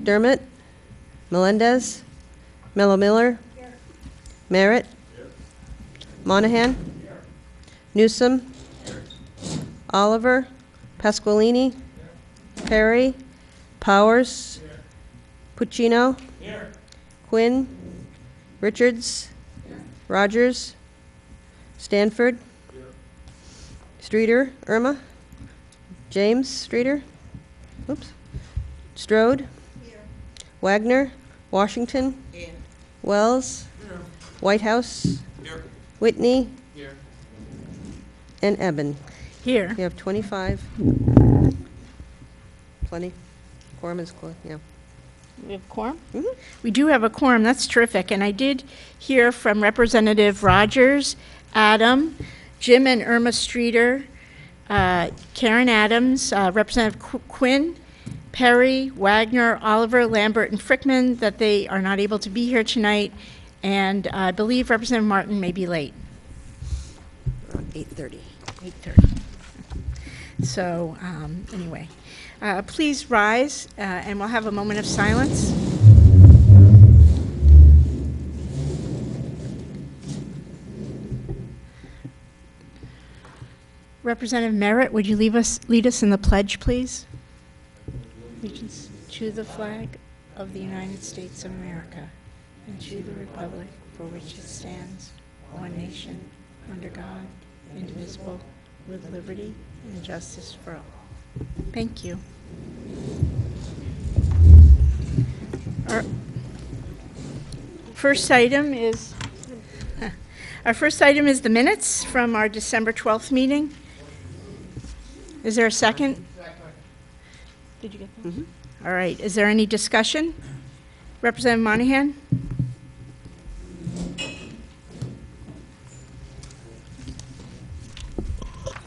McDermott, Melendez, Mello Miller, Merritt, Monahan, Newsom, Oliver, Pasqualini, Perry, Powers, Puccino, Quinn, Richards, Rogers, Stanford, Streeter, Irma, James Streeter, oops, Strode, Wagner, Washington, Wells, Whitehouse, Whitney, and Eben. Here. You have 25. Plenty. Quorum is close, yeah. We have quorum? Mhm. We do have a quorum. That's terrific. And I did hear from Representative Rogers, Adam, Jim and Irma Streeter, Karen Adams, Representative Quinn, Perry, Wagner, Oliver, Lambert, and Frickman that they are not able to be here tonight. And I believe Representative Martin may be late. 8:30. 8:30. So anyway, please rise and we'll have a moment of silence. Representative Merritt, would you lead us in the pledge, please? Allegiance to the flag of the United States of America and to the republic for which it stands, one nation, under God, indivisible, with liberty and justice for all. Thank you. Our first item is the minutes from our December 12th meeting. Is there a second? Did you get that? Mm-hmm. All right. Is there any discussion? Representative Monahan?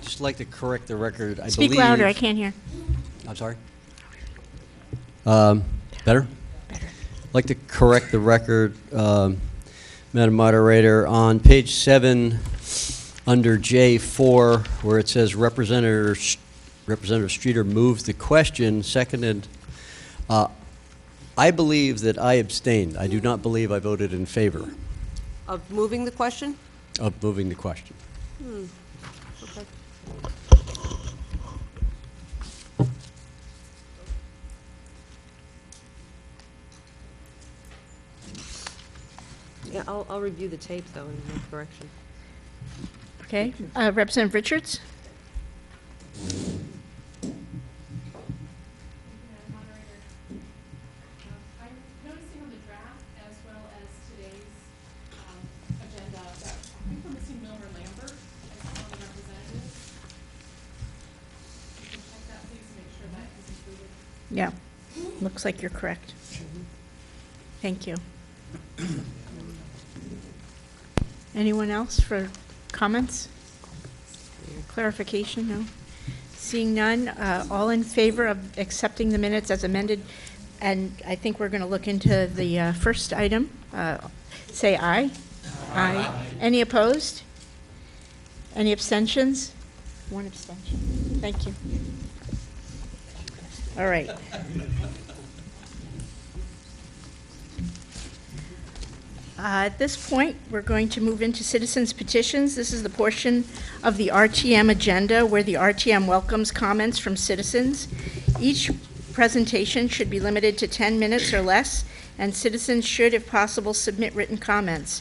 Just like to correct the record. I Speak believe, louder. I can't hear. I'm sorry. Better? Better. I'd like to correct the record, Madam Moderator. On page 7, under J4, where it says Representative Streeter moves the question, seconded. I believe that I abstained. I do not believe I voted in favor Of moving the question? of moving the question. Okay. Yeah, I'll review the tape, though, and make correction. Okay. Representative Richards? Yeah, looks like you're correct. Thank you. Anyone else for comments? Clarification? No? Seeing none, all in favor of accepting the minutes as amended, and I think we're going to look into the first item. Say aye. Aye. Any opposed? Any abstentions? One abstention. Thank you. All right. At this point, we're going to move into citizens' petitions. This is the portion of the RTM agenda where the RTM welcomes comments from citizens. Each presentation should be limited to 10 minutes or less, and citizens should, if possible, submit written comments.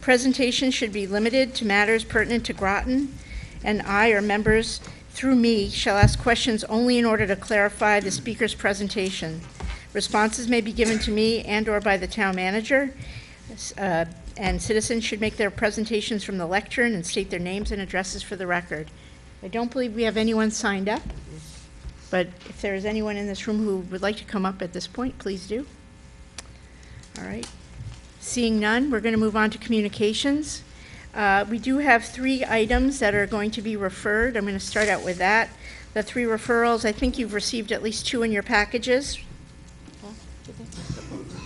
Presentations should be limited to matters pertinent to Groton, and I or members through me shall ask questions only in order to clarify the speaker's presentation. Responses may be given to me and or by the town manager, and citizens should make their presentations from the lectern and state their names and addresses for the record. I don't believe we have anyone signed up, but if there is anyone in this room who would like to come up at this point, please do. All right. Seeing none, we're going to move on to communications. We do have 3 items that are going to be referred. I'm going to start out with that. The 3 referrals, I think you've received at least 2 in your packages.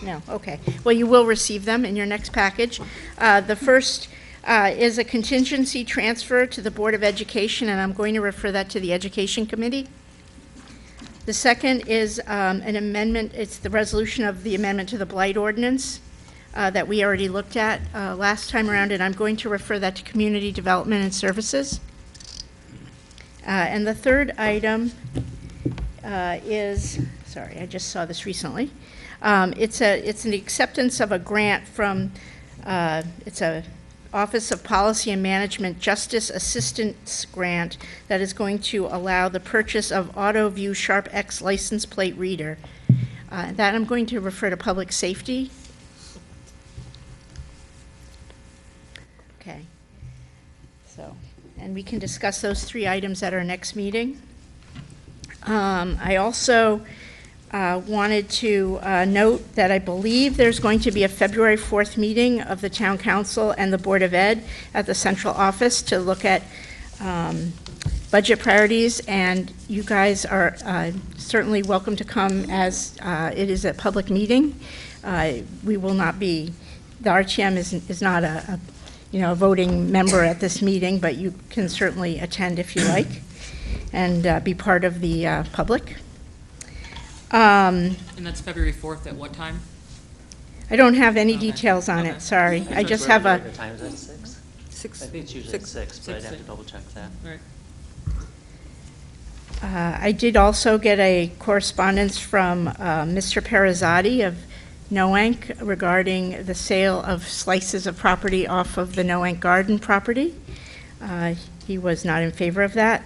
No, okay. Well, you will receive them in your next package. The first is a contingency transfer to the Board of Education, and I'm going to refer that to the Education Committee. The second is an amendment, it's the resolution of the amendment to the blight ordinance that we already looked at last time around, and I'm going to refer that to Community Development and Services. And the third item is, sorry, I just saw this recently. It's an acceptance of a grant from, it's a Office of Policy and Management Justice Assistance Grant that is going to allow the purchase of AutoView Sharp X license plate reader. That I'm going to refer to Public Safety. Okay. So, and we can discuss those three items at our next meeting. I also wanted to note that I believe there's going to be a February 4th meeting of the Town Council and the Board of Ed at the central office to look at budget priorities, and you guys are certainly welcome to come, as it is a public meeting. We will not be, the RTM is not a voting member at this meeting, but you can certainly attend if you like and be part of the public. And that's February 4th at what time? I don't have any Okay. details on Okay. it, sorry. I just have a, The time's at 6? 6. I think it's usually at 6, but I'd have to double check that. All right. I did also get a correspondence from Mr. Perizzotti of Noank regarding the sale of slices of property off of the Noank Garden property. He was not in favor of that.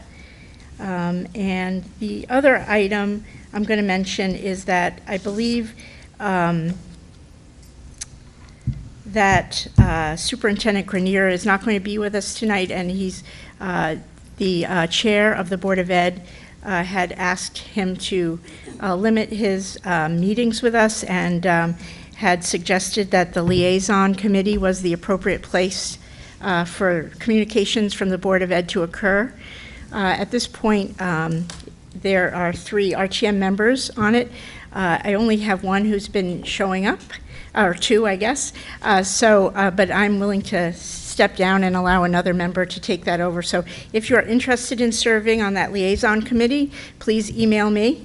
And the other item I'm going to mention is that I believe that Superintendent Grenier is not going to be with us tonight, and he's the chair of the Board of Ed had asked him to limit his meetings with us, and had suggested that the Liaison Committee was the appropriate place for communications from the Board of Ed to occur. At this point, there are 3 RTM members on it. I only have one who's been showing up, or 2, I guess. But I'm willing to step down and allow another member to take that over. So if you're interested in serving on that liaison committee, please email me.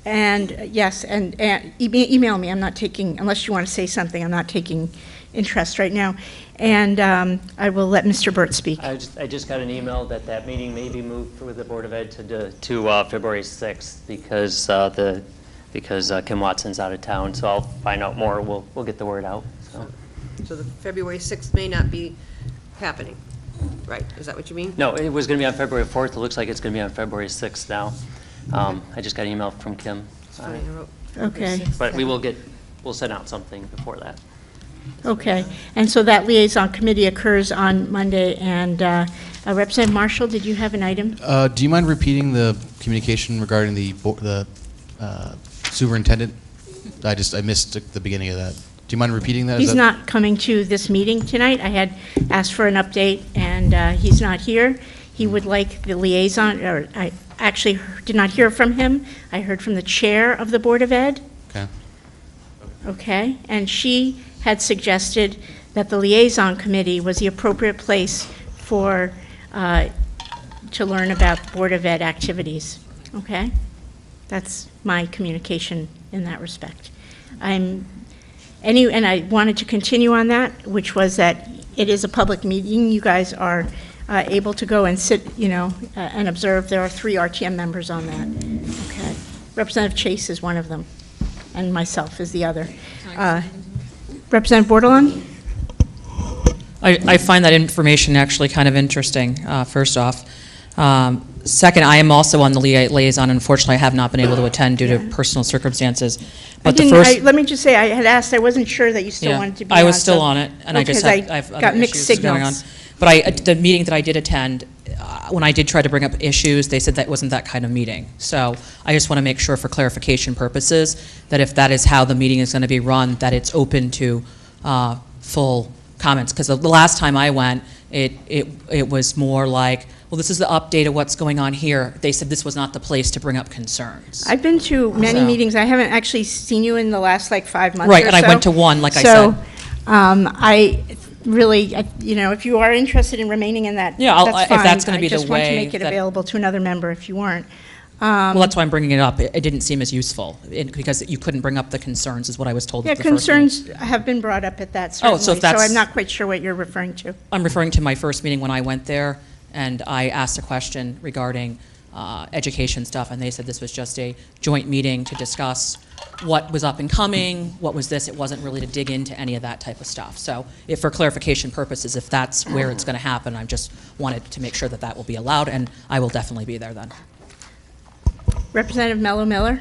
And yes, and email me. I'm not taking, unless you want to say something, I'm not taking interest right now. And I will let Mr. Burt speak. I just got an email that meeting may be moved with the Board of Ed to February 6th because Kim Watson's out of town. So I'll find out more. We'll get the word out. So the February 6th may not be happening, right? Is that what you mean? No, it was going to be on February 4th. It looks like it's going to be on February 6th now. I just got an email from Kim. That's what I wrote. Okay. But we'll send out something before that. Okay. And so that liaison committee occurs on Monday. And Representative Marshall, did you have an item? Do you mind repeating the communication regarding the superintendent? I missed the beginning of that. Do you mind repeating that? He's not coming to this meeting tonight. I had asked for an update, and he's not here. He would like the liaison, or I actually did not hear from him. I heard from the chair of the Board of Ed. Okay. Okay, and she had suggested that the liaison committee was the appropriate place for, to learn about Board of Ed activities. Okay? That's my communication in that respect. And I wanted to continue on that, which was that it is a public meeting. You guys are able to go and sit, and observe. There are 3 RTM members on that. Okay. Representative Chase is one of them, and myself is the other. Representative Bordelon? I find that information actually kind of interesting, first off. Second, I am also on the liaison. Unfortunately, I have not been able to attend due to personal circumstances. But let me just say, I had asked, I wasn't sure that you still wanted to be on. I was still on it, and I just have got other mixed issues going on. signals. But the meeting that I did attend, when I did try to bring up issues, they said that wasn't that kind of meeting. So I just want to make sure, for clarification purposes, that if that is how the meeting is going to be run, that it's open to full comments. Because the last time I went, it was more like, well, this is the update of what's going on here. They said this was not the place to bring up concerns. I've been to many So- meetings. I haven't actually seen you in the last 5 months Right, or and I so. went to one, like I So, said. I really, if you are interested in remaining in that, Yeah, that's if fine. that's gonna be the I just want to way make it that- available to another member if you weren't. Well, that's why I'm bringing it up. It didn't seem as useful, because you couldn't bring up the concerns, is what I was told Yeah, at the first meeting. concerns have been brought up at that, Oh, certainly. so if that's- I'm not quite sure what you're referring to. I'm referring to my first meeting when I went there, and I asked a question regarding education stuff, and they said this was just a joint meeting to discuss what was up and coming, what was this. It wasn't really to dig into any of that type of stuff. So if for clarification purposes, if that's where it's going to happen, I just wanted to make sure that that will be allowed, and I will definitely be there then. Representative Mello Miller?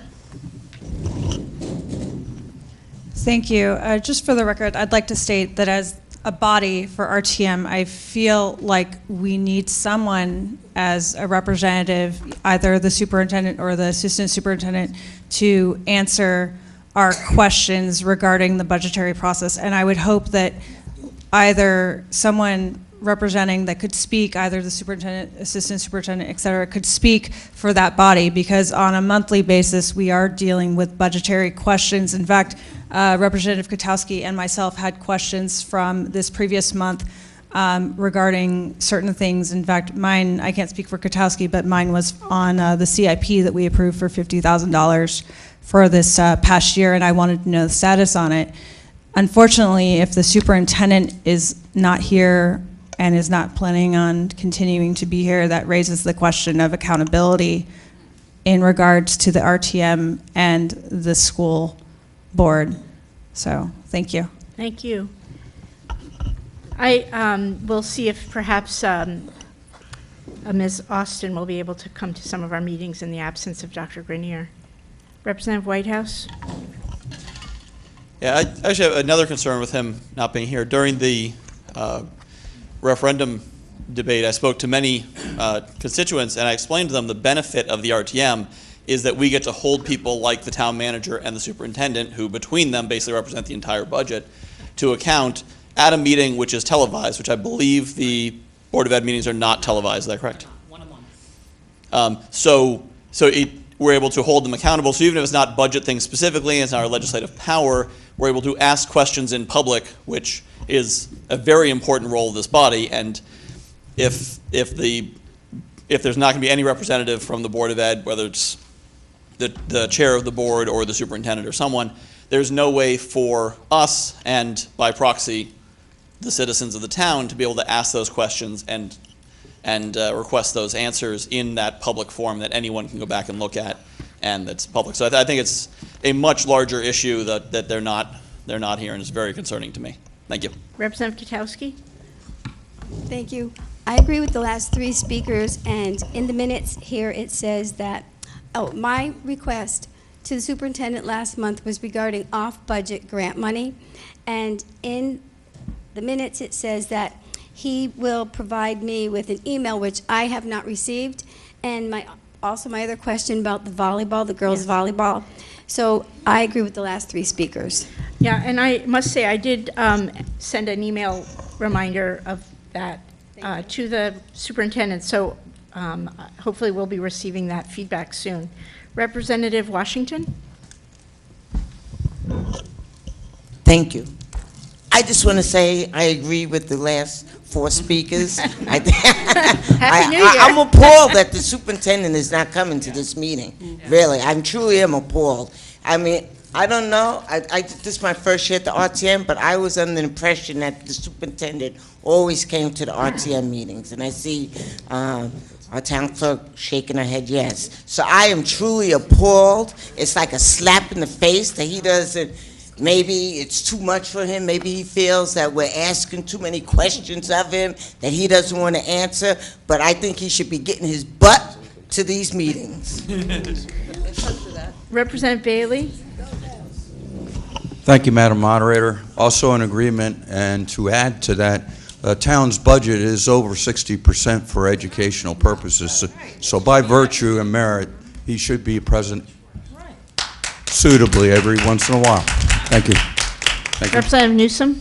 Thank you. Just for the record, I'd like to state that as a body for RTM, I feel like we need someone as a representative, either the superintendent or the assistant superintendent, to answer our questions regarding the budgetary process. And I would hope that either someone representing that could speak, either the superintendent, assistant superintendent, et cetera, could speak for that body, because on a monthly basis we are dealing with budgetary questions. In fact, Representative Kotowski and myself had questions from this previous month regarding certain things. In fact, mine, I can't speak for Kotowski, but mine was on the CIP that we approved for $50,000 for this past year, and I wanted to know the status on it. Unfortunately, if the superintendent is not here and is not planning on continuing to be here, that raises the question of accountability in regards to the RTM and the school board. So, thank you. Thank you. I will see if perhaps Ms. Austin will be able to come to some of our meetings in the absence of Dr. Grenier. Representative Whitehouse? Yeah, I actually have another concern with him not being here. During the referendum debate, I spoke to many constituents, and I explained to them the benefit of the RTM is that we get to hold people like the town manager and the superintendent, who between them basically represent the entire budget, to account at a meeting which is televised, which I believe the Board of Ed meetings are not televised. Is that correct? One a month. We're able to hold them accountable. So even if it's not budget things specifically, it's not our legislative power, we're able to ask questions in public, which is a very important role of this body. And if there's not going to be any representative from the Board of Ed, whether it's the chair of the board or the superintendent or someone, there's no way for us and by proxy the citizens of the town to be able to ask those questions and request those answers in that public forum that anyone can go back and look at, and that's public. So I think it's a much larger issue that they're not here, and it's very concerning to me. Thank you. Representative Kotowski? Thank you. I agree with the last three speakers, and in the minutes here it says that, my request to the superintendent last month was regarding off-budget grant money, and in the minutes it says that he will provide me with an email, which I have not received, and my other question about the volleyball, the girls' volleyball. So I agree with the last three speakers. Yeah, and I must say I did send an email reminder of that to the superintendent, so hopefully we'll be receiving that feedback soon. Representative Washington? Thank you. I just want to say I agree with the last four speakers. Happy New Year. I'm appalled that the superintendent is not coming to this meeting. Really, I truly am appalled. I mean, I don't know. This is my first year at the RTM, but I was under the impression that the superintendent always came to the RTM meetings, and I see our town clerk shaking her head yes. So I am truly appalled. It's like a slap in the face that he doesn't. Maybe it's too much for him. Maybe he feels that we're asking too many questions of him that he doesn't want to answer. But I think he should be getting his butt to these meetings. Representative Bailey? Thank you, Madam Moderator. Also in agreement, and to add to that, the town's budget is over 60% for educational purposes. So by virtue and merit, he should be present suitably every once in a while. Thank you. Thank you. Representative Newsom?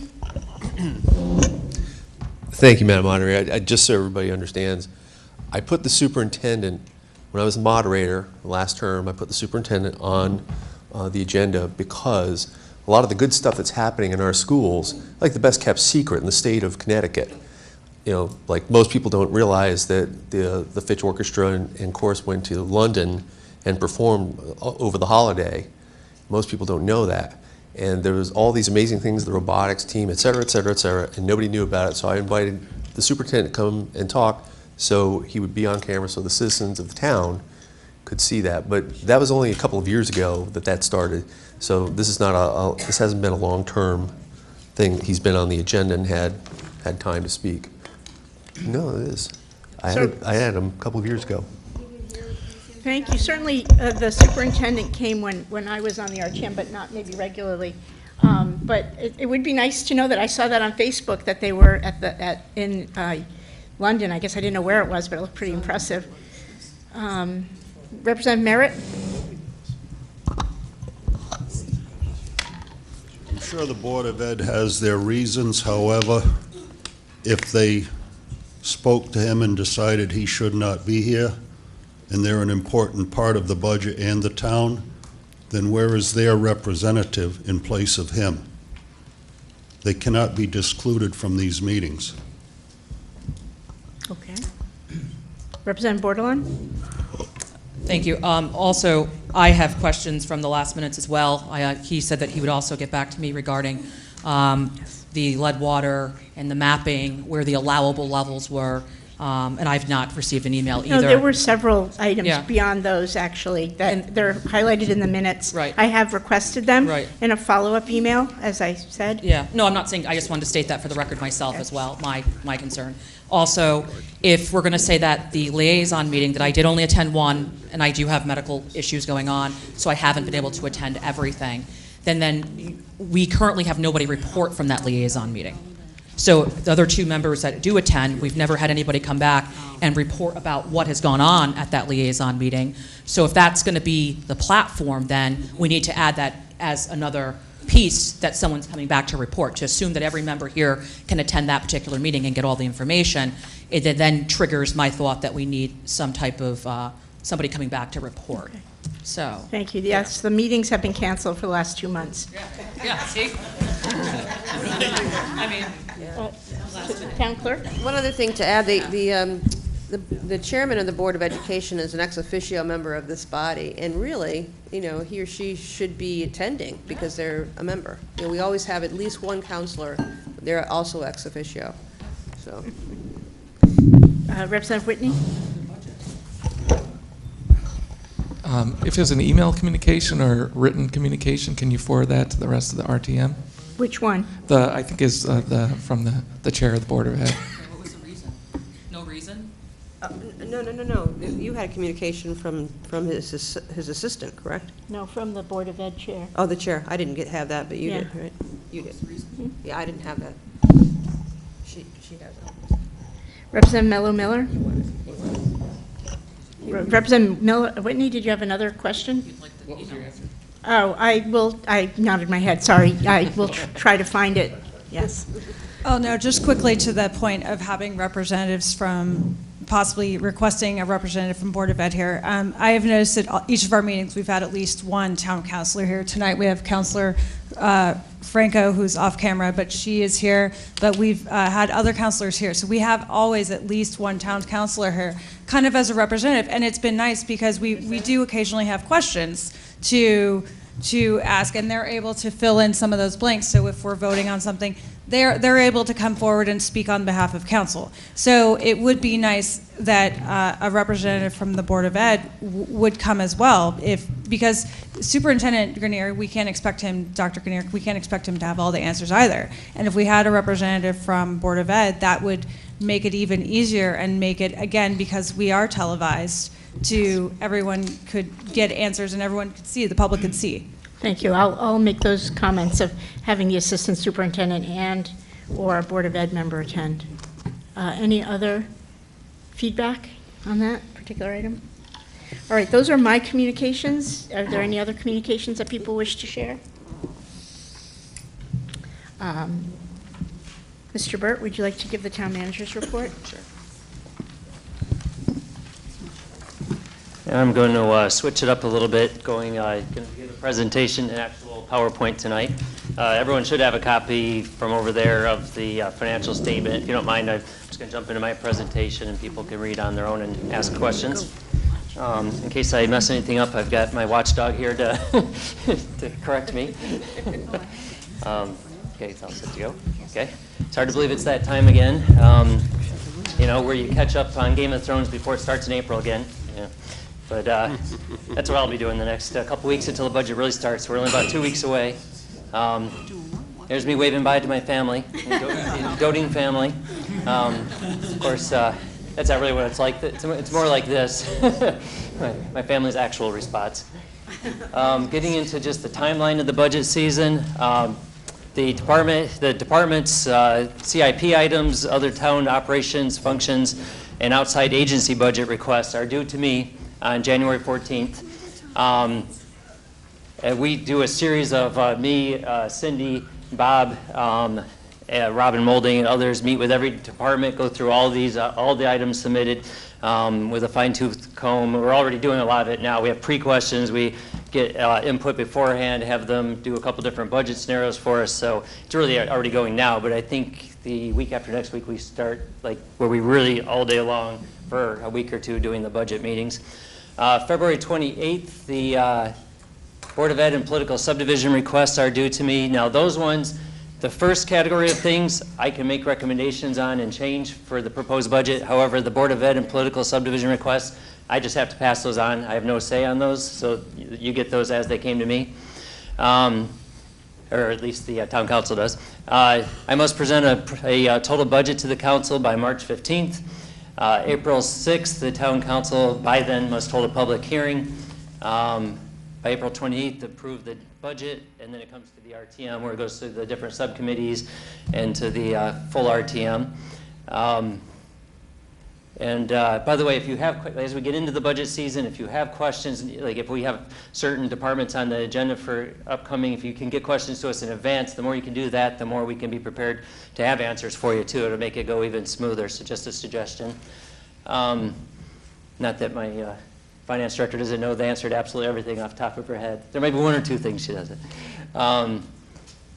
Thank you, Madam Moderator. Just so everybody understands, I put the superintendent, when I was moderator last term, I put the superintendent on the agenda because a lot of the good stuff that's happening in our schools, like the best kept secret in the state of Connecticut. You know, like most people don't realize that the Fitch Orchestra and chorus went to London and performed over the holiday. Most people don't know that. And there was all these amazing things, the robotics team, et cetera, et cetera, et cetera, and nobody knew about it. So I invited the superintendent to come and talk so he would be on camera so the citizens of the town could see that. But that was only a couple of years ago that started. So this is not this hasn't been a long-term thing. He's been on the agenda and had time to speak. No, it is. I had him a couple of years ago. Thank you. Certainly, the superintendent came when I was on the RTM, but not maybe regularly. But it would be nice to know that I saw that on Facebook that they were in London. I guess I didn't know where it was, but it looked pretty impressive. Representative Merritt? I'm sure the Board of Ed has their reasons. However, if they spoke to him and decided he should not be here, and they're an important part of the budget and the town, then where is their representative in place of him? They cannot be discluded from these meetings. Okay. Representative Bordelon? Thank you. Also, I have questions from the last minutes as well. He said that he would also get back to me regarding the lead water and the mapping, where the allowable levels were, and I've not received an email either. No, there were several items Yeah. beyond those, actually, that they're highlighted in the minutes. Right. I have requested them Right. in a follow-up email, as I said. Yeah, no, I'm not saying, I just wanted to state that for the record myself as well, my concern. Also, if we're going to say that the liaison meeting, that I did only attend one, and I do have medical issues going on, so I haven't been able to attend everything, then we currently have nobody report from that liaison meeting. So the other two members that do attend, we've never had anybody come back and report about what has gone on at that liaison meeting. So if that's going to be the platform, then we need to add that as another piece that someone's coming back to report. To assume that every member here can attend that particular meeting and get all the information, it then triggers my thought that we need some type of somebody coming back to report. Okay. So. Thank you. Yes, the meetings have been canceled for the last 2 months. Yeah, see? I mean, Town clerk? One other thing to add, the chairman of the Board of Education is an ex officio member of this body, and really, he or she should be attending because they're a member. We always have at least one counselor. They're also ex officio. So, Representative Whitney? If there's an email communication or written communication, can you forward that to the rest of the RTM? Which one? I think is from the chair of the Board of Ed. what was the reason? No reason? No. You had communication from his assistant, correct? No, from the Board of Ed chair. Oh, the chair. I didn't have that, but you Yeah. did, right? You did. Mm-hmm. Yeah, I didn't have that. She has it. Representative Mello-Miller? Representative Whitney, did you have another question? What was your answer? Oh, I nodded my head, sorry. I will try to find it, yes. Oh, no, just quickly to the point of having representatives from, possibly requesting a representative from Board of Ed here. I have noticed that each of our meetings, we've had at least one town councilor here. Tonight, we have Councilor Franco, who's off camera, but she is here. But we've had other councilors here. So we have always at least one town councilor here, kind of as a representative. And it's been nice because we do occasionally have questions to ask, and they're able to fill in some of those blanks. So if we're voting on something, they're able to come forward and speak on behalf of council. So it would be nice that a representative from the Board of Ed would come as well, because Superintendent Grenier, Dr. Grenier, we can't expect him to have all the answers either. And if we had a representative from Board of Ed, that would make it even easier and make it, again, because we are televised, to everyone could get answers and everyone could see, the public could see. Thank you. I'll make those comments of having the assistant superintendent and or a Board of Ed member attend. Any other feedback on that particular item? All right, those are my communications. Are there any other communications that people wish to share? Mr. Burt, would you like to give the town manager's report? Sure. I'm going to switch it up a little bit, going to give a presentation, an actual PowerPoint tonight. Everyone should have a copy from over there of the financial statement. If you don't mind, I'm just going to jump into my presentation and people can read on their own and ask questions. In case I mess anything up, I've got my watchdog here to, to correct me. Okay, it's all set to go. Okay. It's hard to believe it's that time again. You know, where you catch up on Game of Thrones before it starts in April again. Yeah. But that's what I'll be doing the next couple weeks until the budget really starts. We're only about 2 weeks away. There's me waving bye to my family, doting family. Of course, that's not really what it's like. It's more like this. my family's actual response. Getting into just the timeline of the budget season. The department's CIP items, other town operations, functions, and outside agency budget requests are due to me on January 14th. And we do a series of me, Cindy, Bob, Robin Molding, and others meet with every department, go through all these, all the items submitted with a fine-tooth comb. We're already doing a lot of it now. We have pre-questions. We get input beforehand, have them do a couple different budget scenarios for us. So it's really already going now. But I think the week after next week we start like where we really all day long for a week or two doing the budget meetings. February 28th, the Board of Ed and political subdivision requests are due to me. Now those ones, the first category of things I can make recommendations on and change for the proposed budget. However, the Board of Ed and political subdivision requests, I just have to pass those on. I have no say on those, so you get those as they came to me, or at least the town council does. I must present a total budget to the council by March 15th. April 6th, the town council by then must hold a public hearing. By April 28th, approve the budget, and then it comes to the RTM where it goes to the different subcommittees and to the full RTM. By the way, if you have, as we get into the budget season, if you have questions, like if we have certain departments on the agenda for upcoming, if you can get questions to us in advance, the more you can do that, the more we can be prepared to have answers for you too. It'll make it go even smoother, so just a suggestion. Not that my finance director doesn't know the answer to absolutely everything off the top of her head. There might be one or two things she doesn't.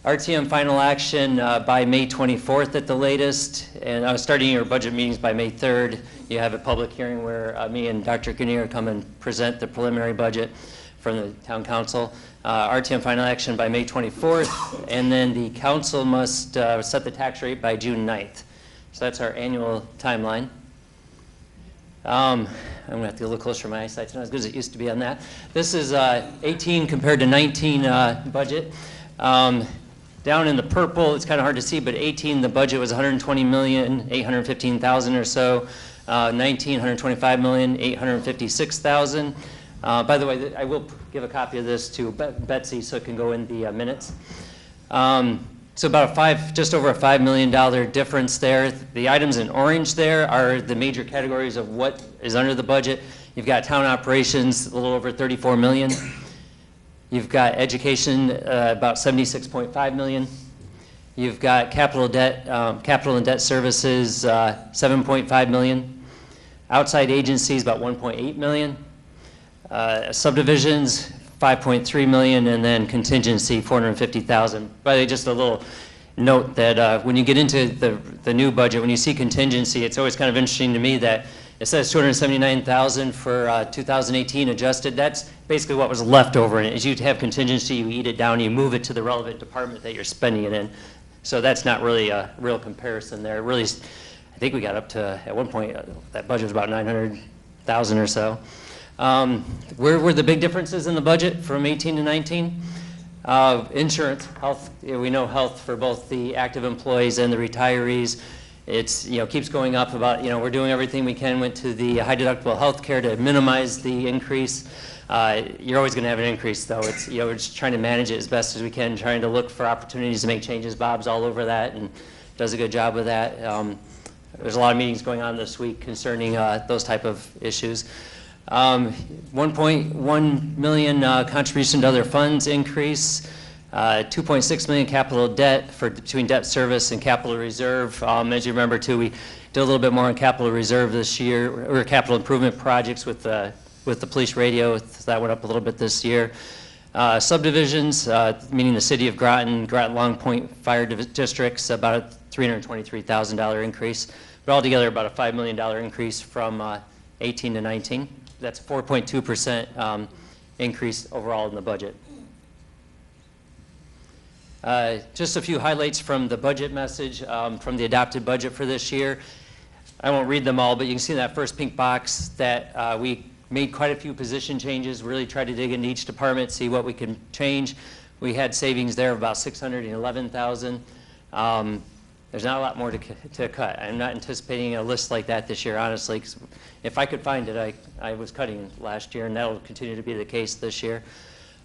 RTM final action by May 24th at the latest, and I was starting your budget meetings by May 3rd. You have a public hearing where me and Dr. Kinnear come and present the preliminary budget from the town council. RTM final action by May 24th, and then the council must set the tax rate by June 9th. So that's our annual timeline. I'm going to have to get a little closer to my eyesight. It's not as good as it used to be on that. This is 18 compared to 19 budget. Down in the purple, it's kind of hard to see, but 18, the budget was $120,815,000 or so. 19, $125,856,000. By the way, I will give a copy of this to Betsy so it can go in the minutes. So about just over a $5 million difference there. The items in orange there are the major categories of what is under the budget. You've got town operations, a little over $34 million. You've got education, about $76.5 million. You've got capital debt, capital and debt services, $7.5 million. Outside agencies, about $1.8 million. Subdivisions, $5.3 million, and then contingency, $450,000. By the way, just a little note that when you get into the new budget, when you see contingency, it's always kind of interesting to me that it says $279,000 for 2018 adjusted. That's basically what was left over in it. As you have contingency, you eat it down, you move it to the relevant department that you're spending it in. So that's not really a real comparison there. Really, I think we got up to, at one point, that budget was about $900,000 or so. Where were the big differences in the budget from 18 to 19? Insurance, health, we know health for both the active employees and the retirees. It's, keeps going up about, we're doing everything we can, went to the high deductible health care to minimize the increase. You're always going to have an increase though. It's, we're just trying to manage it as best as we can, trying to look for opportunities to make changes. Bob's all over that and does a good job with that. There's a lot of meetings going on this week concerning those type of issues. 1.1 million contribution to other funds increase. 2.6 million capital debt between debt service and capital reserve. As you remember too, we did a little bit more on capital reserve this year, or capital improvement projects with the police radio. That went up a little bit this year. Subdivisions, meaning the city of Groton, Groton Long Point Fire Districts, about a $323,000 increase. But altogether about a $5 million increase from 18 to 19. that's 4.2% increase overall in the budget. Just a few highlights from the budget message, from the adopted budget for this year. I won't read them all, but you can see in that first pink box that we made quite a few position changes, really tried to dig into each department, see what we can change. We had savings there of about $611,000. There's not a lot more to cut. I'm not anticipating a list like that this year, honestly. 'Cause if I could find it, I was cutting last year, and that will continue to be the case this year.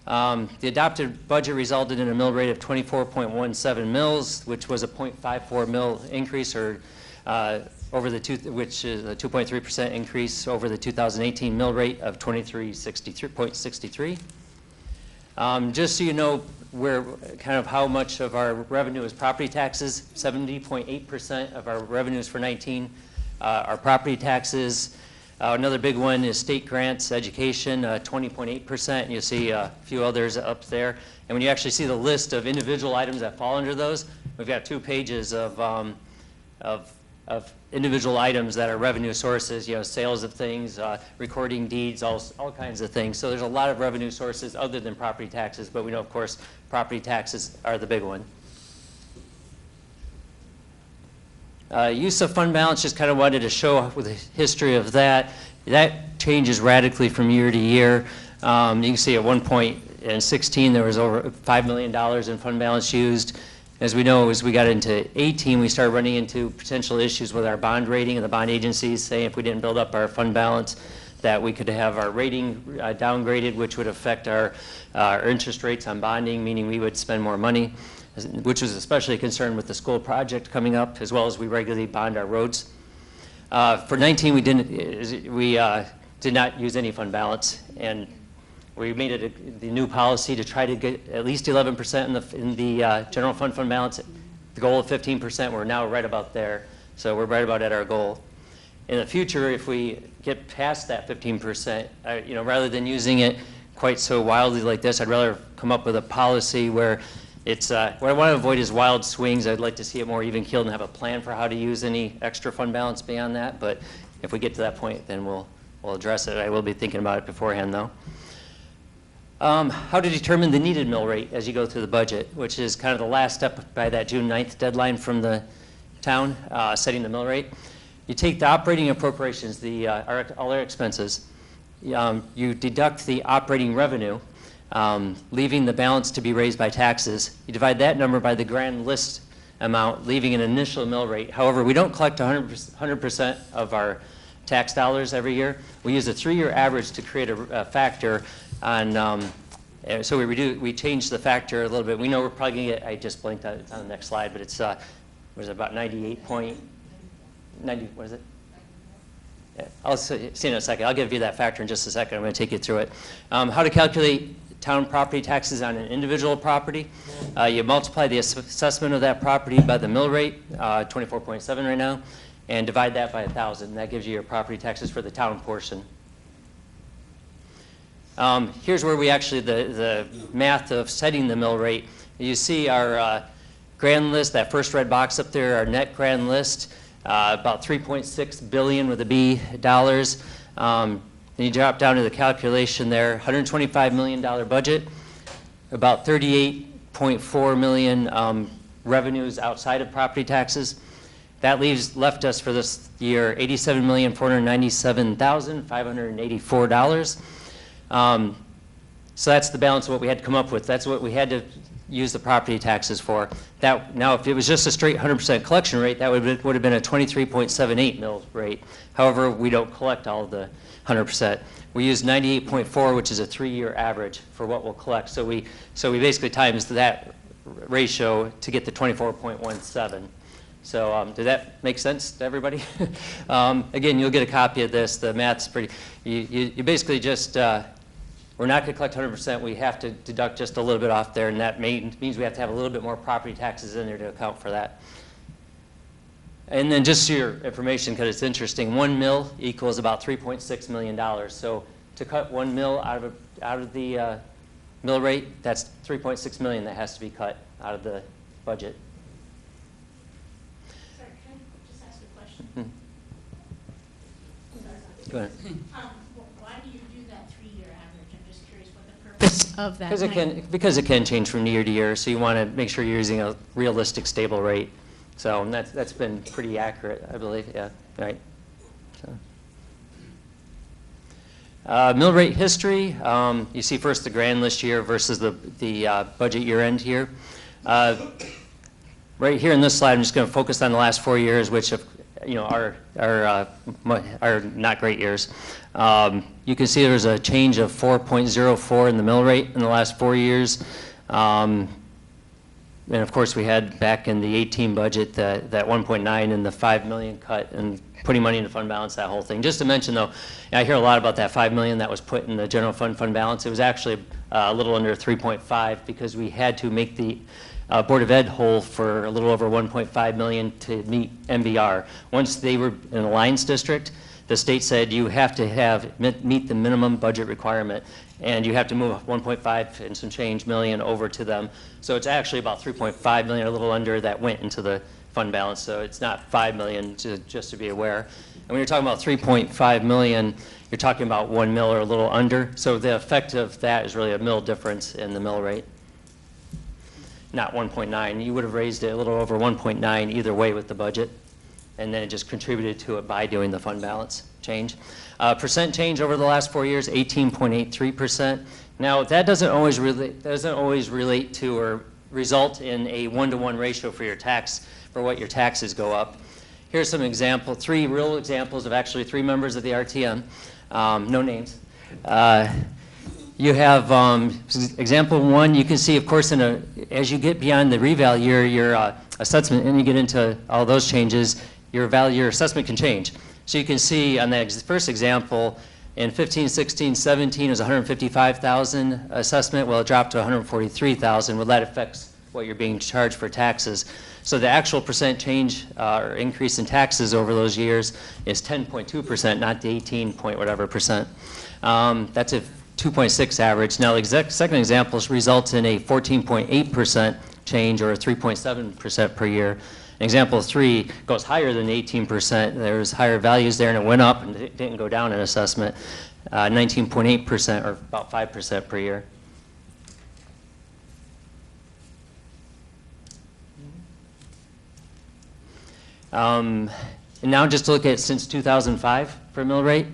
The adopted budget resulted in a mill rate of 24.17 mils, which was a 0.54 mil increase, or which is a 2.3% increase over the 2018 mill rate of 23.63. Just so you know, how much of our revenue is property taxes. 70.8% of our revenues for 19 are property taxes. Another big one is state grants, education, 20.8%. You'll see a few others up there. And when you actually see the list of individual items that fall under those, we've got 2 pages of individual items that are revenue sources, sales of things, recording deeds, all kinds of things. So there's a lot of revenue sources other than property taxes, but we know, of course, property taxes are the big one. Use of fund balance, just kind of wanted to show with the history of that. That changes radically from year to year. You can see at one point in 16 there was over $5 million in fund balance used. As we know, as we got into 18, we started running into potential issues with our bond rating and the bond agencies saying if we didn't build up our fund balance that we could have our rating downgraded, which would affect our interest rates on bonding, meaning we would spend more money, which was especially a concern with the school project coming up, as well as we regularly bond our roads. For 19, we did not use any fund balance, and we made it the new policy to try to get at least 11% in the general fund balance. The goal of 15%, we're now right about there, so we're right about at our goal. In the future, if we get past that 15%, rather than using it quite so wildly like this, I'd rather come up with a policy where it's, what I want to avoid is wild swings. I'd like to see it more even keeled and have a plan for how to use any extra fund balance beyond that. But if we get to that point, then we'll address it. I will be thinking about it beforehand, though. How to determine the needed mill rate as you go through the budget, which is kind of the last step by that June 9th deadline from the town, setting the mill rate. You take the operating appropriations, all our expenses. You deduct the operating revenue, leaving the balance to be raised by taxes. You divide that number by the grand list amount, leaving an initial mill rate. However, we don't collect 100% of our tax dollars every year. We use a 3-year average to create a factor on, so we change the factor a little bit. We know we're probably going to get, I just blinked out, it's on the next slide, but it's, what is it, about 98.90, what is it? Yeah, I'll see in a second. I'll give you that factor in just a second. I'm going to take you through it. How to calculate town property taxes on an individual property. You multiply the assessment of that property by the mill rate, 24.7 right now, and divide that by 1,000. That gives you your property taxes for the town portion. Here's where we actually, the math of setting the mill rate. You see our grand list, that first red box up there, our net grand list, about $3.6 billion with a B dollars. Then you drop down to the calculation there, $125 million budget, about $38.4 million revenues outside of property taxes. That left us for this year $87,497,584. So that's the balance of what we had to come up with. That's what we had to use the property taxes for. Now, if it was just a straight 100% collection rate, that would have been a 23.78 mil rate. However, we don't collect all of the 100%. We use 98.4, which is a 3-year average for what we'll collect. So we basically times that ratio to get the 24.17. So did that make sense to everybody? Again, you'll get a copy of this. The math's pretty, you basically just, we're not going to collect 100%. We have to deduct just a little bit off there, and that means we have to have a little bit more property taxes in there to account for that. And then just your information, because it's interesting, 1 mil equals about $3.6 million. So to cut 1 mil out of the mill rate, that's $3.6 million that has to be cut out of the budget. Sorry, can I just ask a question? Go ahead. Why do of that? Because it can change from year to year, so you want to make sure you're using a realistic, stable rate. So and that's been pretty accurate, I believe. Yeah, right. So. Mill rate history. You see first the grand list year versus the budget year end here. Right here in this slide, I'm just going to focus on the last 4 years, which are not great years. You can see there's a change of 4.04 in the mill rate in the last 4 years. And of course, we had back in the 18 budget that 1.9 and the 5 million cut and putting money into fund balance, that whole thing. Just to mention though, I hear a lot about that 5 million that was put in the general fund balance. It was actually a little under 3.5 because we had to make the Board of Ed whole for a little over 1.5 million to meet MBR. Once they were in a Alliance district, the state said you have to meet the minimum budget requirement, and you have to move 1.5 and some change million over to them. So it's actually about 3.5 million, a little under, that went into the fund balance. So it's not 5 million, just to be aware. And when you're talking about 3.5 million, you're talking about 1 mil or a little under. So the effect of that is really a mil difference in the mill rate. Not 1.9. You would have raised it a little over 1.9 either way with the budget, and then it just contributed to it by doing the fund balance change. Percent change over the last 4 years, 18.83%. Now that doesn't always relate to or result in a 1-to-1 ratio for what your taxes go up. Here's some examples, 3 real examples of actually 3 members of the RTM, no names. You have example 1. You can see, of course, as you get beyond the reval year, your assessment, and you get into all those changes, your assessment can change. So you can see on that first example, in 15, 16, 17, it was 155,000 assessment. Well, it dropped to 143,000. Well, that affects what you're being charged for taxes. So the actual percent change or increase in taxes over those years is 10.2%, not the 18 point whatever percent. That's a 2.6 average. Now, the second example results in a 14.8% change, or a 3.7% per year. Example 3 goes higher than 18%. There's higher values there, and it went up, and it didn't go down in assessment. 19.8%, or about 5% per year. And now just to look at since 2005 for mill rate,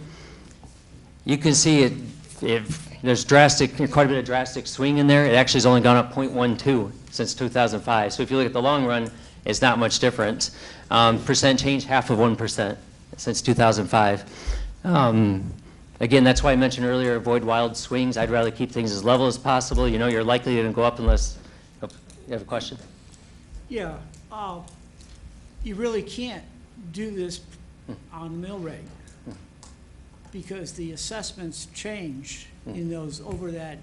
you can see there's quite a bit of drastic swing in there. It actually has only gone up 0.12 since 2005. So if you look at the long run, it's not much different. Percent change, half of 1% since 2005. Again, that's why I mentioned earlier, avoid wild swings. I'd rather keep things as level as possible. You know you're likely to go up unless, you have a question? Yeah, you really can't do this on mill rate, because the assessments change in those over that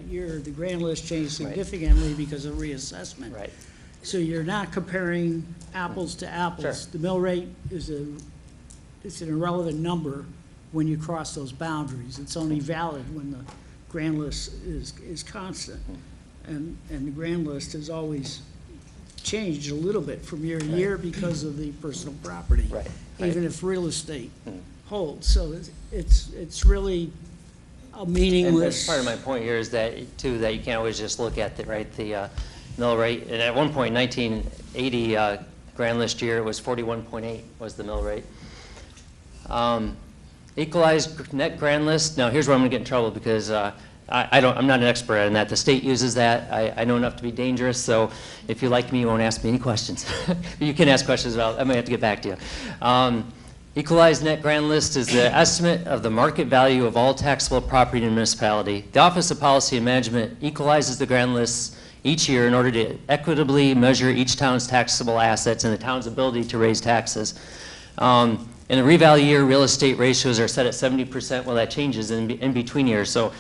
year. The grand list changed significantly because of reassessment. Right. So you're not comparing apples to apples. Sure. The mill rate is it's an irrelevant number when you cross those boundaries. It's only valid when the grand list is constant, and the grand list has always changed a little bit from year to year because of the personal property. Right. Even if real estate holds. So it's really a meaningless. And part of my point here is that that you can't always just look at the mill rate. And at one point, 1980 grand list year, it was 41.8 was the mill rate. Equalized net grand list. Now here's where I'm going to get in trouble, because I'm not an expert in that. The state uses that. I know enough to be dangerous, so if you like me, you won't ask me any questions. You can ask questions about, I might have to get back to you. Equalized net grand list is the estimate of the market value of all taxable property in a municipality. The Office of Policy and Management equalizes the grand lists each year in order to equitably measure each town's taxable assets and the town's ability to raise taxes. In the reval year, real estate ratios are set at 70%. Well, that changes in between years. So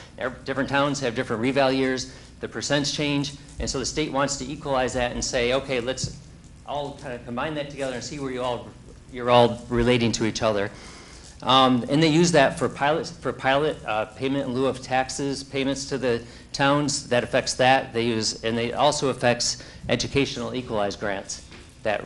different towns have different reval years. The percents change. And so the state wants to equalize that and say, okay, let's all kind of combine that together and see where you're all relating to each other. And they use that for pilot payment in lieu of taxes, payments to the towns. That affects that. They use, and it also affects educational equalized grants, that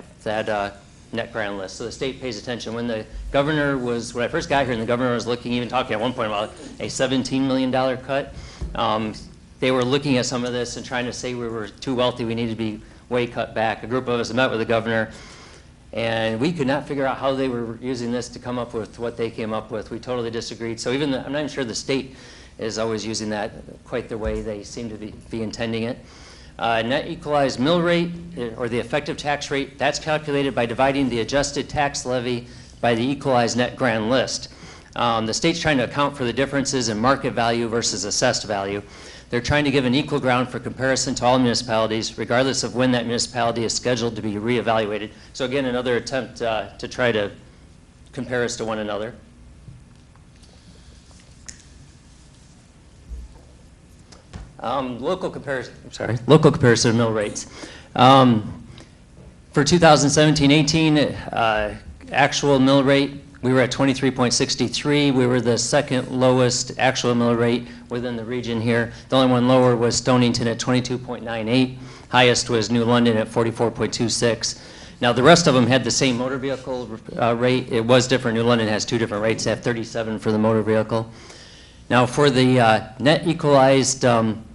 net grand list. So the state pays attention. When the governor was, when I first got here, and the governor was looking, even talking at one point about a $17 million cut, the they were looking at some of this and trying to say we were too wealthy, we needed to be way cut back. A group of us met with the governor, and we could not figure out how they were using this to come up with what they came up with. We totally disagreed. So even I'm not even sure the state is always using that quite the way they seem to be intending it. Net equalized mill rate, or the effective tax rate, that's calculated by dividing the adjusted tax levy by the equalized net grand list. The state's trying to account for the differences in market value versus assessed value. They're trying to give an equal ground for comparison to all municipalities, regardless of when that municipality is scheduled to be reevaluated. So again, another attempt to try to compare us to one another. Local comparison of mill rates. For 2017-18, actual mill rate, we were at 23.63. We were the second lowest actual mill rate within the region here. The only one lower was Stonington at 22.98. Highest was New London at 44.26. Now the rest of them had the same motor vehicle rate. It was different. New London has two different rates. They have 37 for the motor vehicle. Now for the net equalized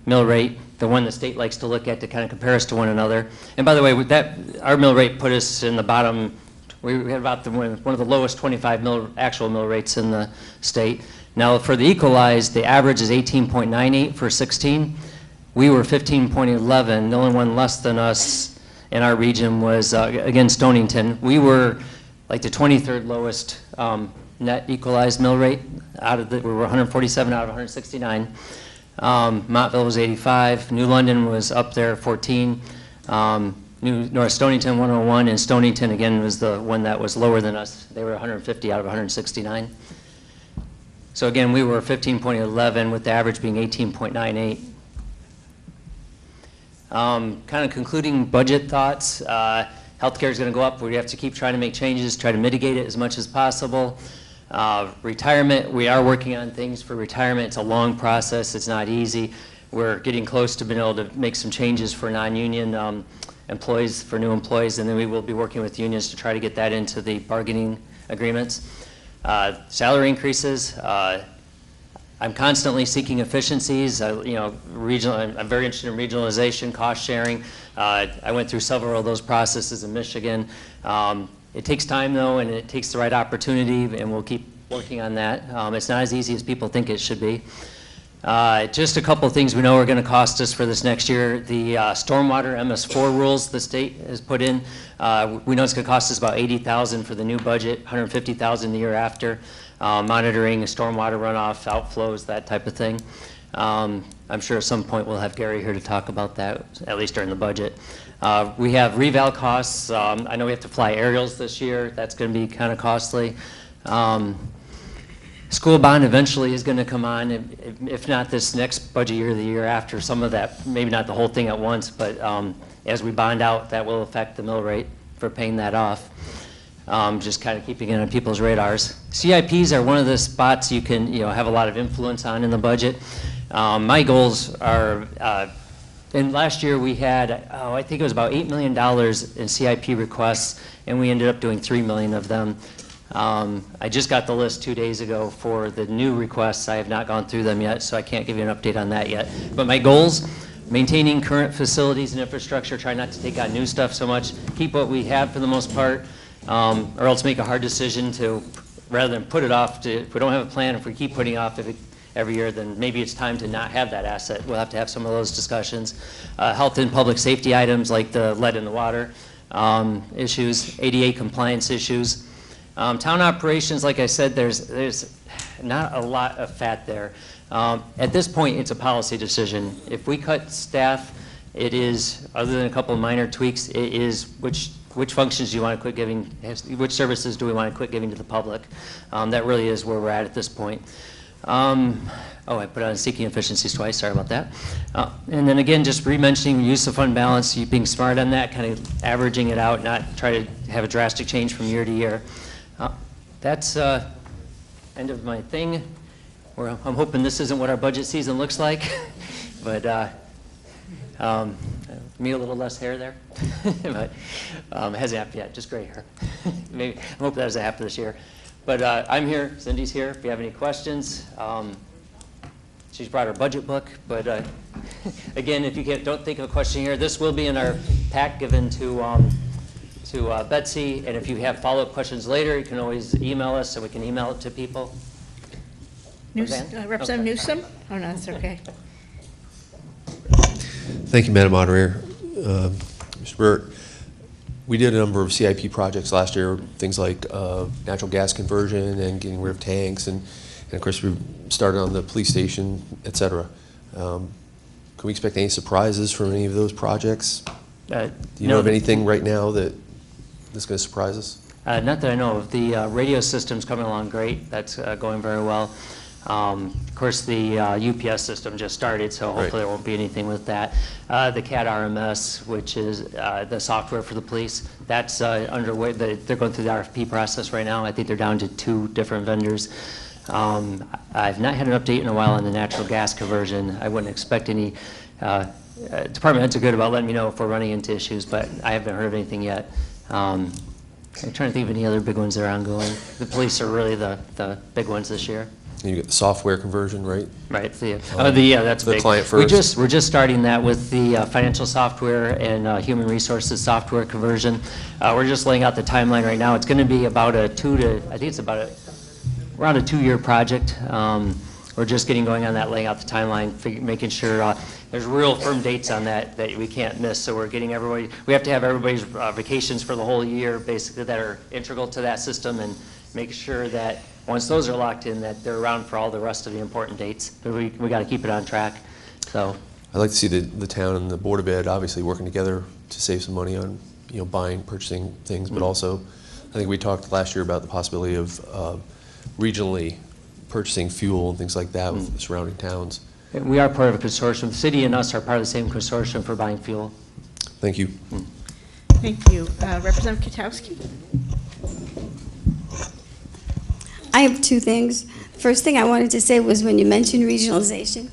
mill rate, the one the state likes to look at to kind of compare us to one another. And by the way, with that, our mill rate put us in the bottom. We had about one of the lowest 25 actual mill rates in the state. Now for the equalized, the average is 18.98 for 16. We were 15.11. The only one less than us in our region was, again, Stonington. We were like the 23rd lowest net equalized mill rate. We were 147 out of 169. Montville was 85. New London was up there, 14. North Stonington 101, and Stonington again was the one that was lower than us. They were 150 out of 169. So again, we were 15.11 with the average being 18.98. Kind of concluding budget thoughts. Healthcare is going to go up. We have to keep trying to make changes, try to mitigate it as much as possible. Retirement, we are working on things for retirement. It's a long process. It's not easy. We're getting close to being able to make some changes for non-union employees, for new employees, and then we will be working with unions to try to get that into the bargaining agreements. Salary increases. I'm constantly seeking efficiencies. I'm very interested in regionalization, cost sharing. I went through several of those processes in Michigan. It takes time though, and it takes the right opportunity, and we'll keep working on that. It's not as easy as people think it should be. Just a couple of things we know are going to cost us for this next year. The stormwater MS4 rules the state has put in. We know it's going to cost us about $80,000 for the new budget, $150,000 the year after. Monitoring stormwater runoff, outflows, that type of thing. I'm sure at some point we'll have Gary here to talk about that, at least during the budget. We have reval costs. I know we have to fly aerials this year. That's going to be kind of costly. School bond eventually is going to come on, if not this next budget year, the year after. Some of that, maybe not the whole thing at once, but as we bond out, that will affect the mill rate for paying that off. Just kind of keeping it on people's radars. CIPs are one of the spots you can have a lot of influence on in the budget. My goals are, and last year we had, I think it was about $8 million in CIP requests, and we ended up doing 3 million of them. I just got the list 2 days ago for the new requests. I have not gone through them yet, so I can't give you an update on that yet. But my goals, maintaining current facilities and infrastructure, try not to take on new stuff so much, keep what we have for the most part, or else make a hard decision to, rather than put it off, if we don't have a plan, if we keep putting off every year, then maybe it's time to not have that asset. We'll have to have some of those discussions. Health and public safety items like the lead in the water issues, ADA compliance issues. Town operations, like I said, there's not a lot of fat there. At this point, it's a policy decision. If we cut staff, it is, other than a couple of minor tweaks, it is which functions do you want to quit giving, which services do we want to quit giving to the public? That really is where we're at this point. I put on seeking efficiencies twice, sorry about that. And then again, just re-mentioning use of fund balance, you being smart on that, kind of averaging it out, not try to have a drastic change from year to year. That's end of my thing. I'm hoping this isn't what our budget season looks like, but me a little less hair there, but it hasn't happened yet, just gray hair. Maybe I hope that doesn't happen this year. But I'm here, Cindy's here, if you have any questions. She's brought her budget book, but again, if you don't think of a question here, this will be in our pack given to Betsy, and if you have follow-up questions later, you can always email us, and we can email it to people. Representative Newsom? Oh, no, that's okay. Thank you, Madam Moderator. Mr. Burt, we did a number of CIP projects last year, things like natural gas conversion and getting rid of tanks, and of course we started on the police station, et cetera. Can we expect any surprises from any of those projects? Do you know of anything right now that's going to surprise us? Not that I know of. The radio system's coming along great. That's going very well. Of course, the UPS system just started, so hopefully there won't be anything with that. The CAD RMS, which is the software for the police, that's underway. They're going through the RFP process right now. I think they're down to 2 different vendors. I've not had an update in a while on the natural gas conversion. I wouldn't expect any. Department heads are good about letting me know if we're running into issues, but I haven't heard of anything yet. I'm trying to think of any other big ones that are ongoing. The police are really the big ones this year. You get the software conversion, right? Right. Yeah, that's the big. client first. We're just starting that with the financial software and human resources software conversion. We're just laying out the timeline right now. It's going to be about I think it's about around a 2-year project. We're just getting going on that, laying out the timeline, making sure there's real firm dates on that we can't miss. So we're getting everybody. We have to have everybody's vacations for the whole year, basically, that are integral to that system, and make sure that once those are locked in, that they're around for all the rest of the important dates. But we got to keep it on track. So I'd like to see the town and the Board of Ed obviously working together to save some money on purchasing things, but also I think we talked last year about the possibility of regionally purchasing fuel and things like that with the surrounding towns. we are part of a consortium. The city and us are part of the same consortium for buying fuel. Thank you. Thank you. Representative Kwiatkowski? I have 2 things. First thing I wanted to say was when you mentioned regionalization,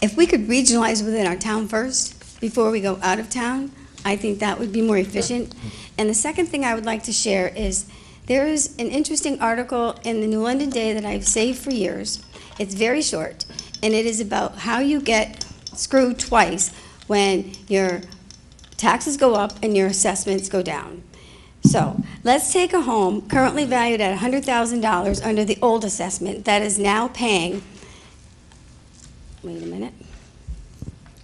if we could regionalize within our town first before we go out of town, I think that would be more efficient. And the second thing I would like to share is there is an interesting article in the New London Day that I've saved for years. It's very short, and it is about how you get screwed twice when your taxes go up and your assessments go down. So let's take a home currently valued at $100,000 under the old assessment that is now paying, wait a minute,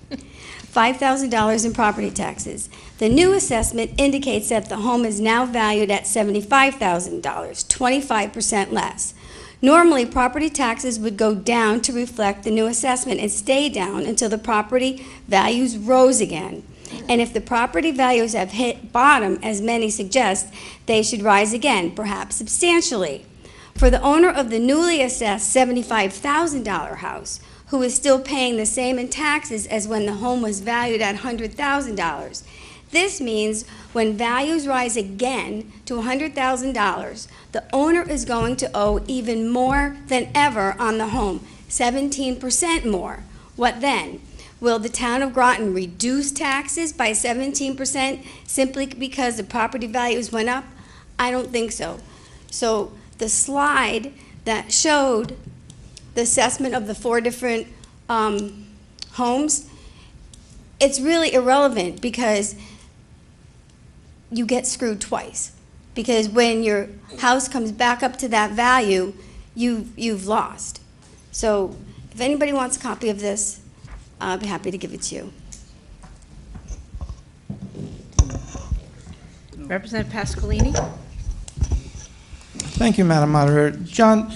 $5,000 in property taxes. The new assessment indicates that the home is now valued at $75,000, 25% less. Normally, property taxes would go down to reflect the new assessment and stay down until the property values rose again. And if the property values have hit bottom, as many suggest, they should rise again, perhaps substantially. For the owner of the newly assessed $75,000 house, who is still paying the same in taxes as when the home was valued at $100,000, this means when values rise again to $100,000, the owner is going to owe even more than ever on the home, 17% more. What then? Will the town of Groton reduce taxes by 17% simply because the property values went up? I don't think so. So the slide that showed the assessment of the 4 different homes, it's really irrelevant because you get screwed twice. Because when your house comes back up to that value, you've lost. So if anybody wants a copy of this, I'll be happy to give it to you. Representative Pasqualini? Thank you, Madam Moderator. John,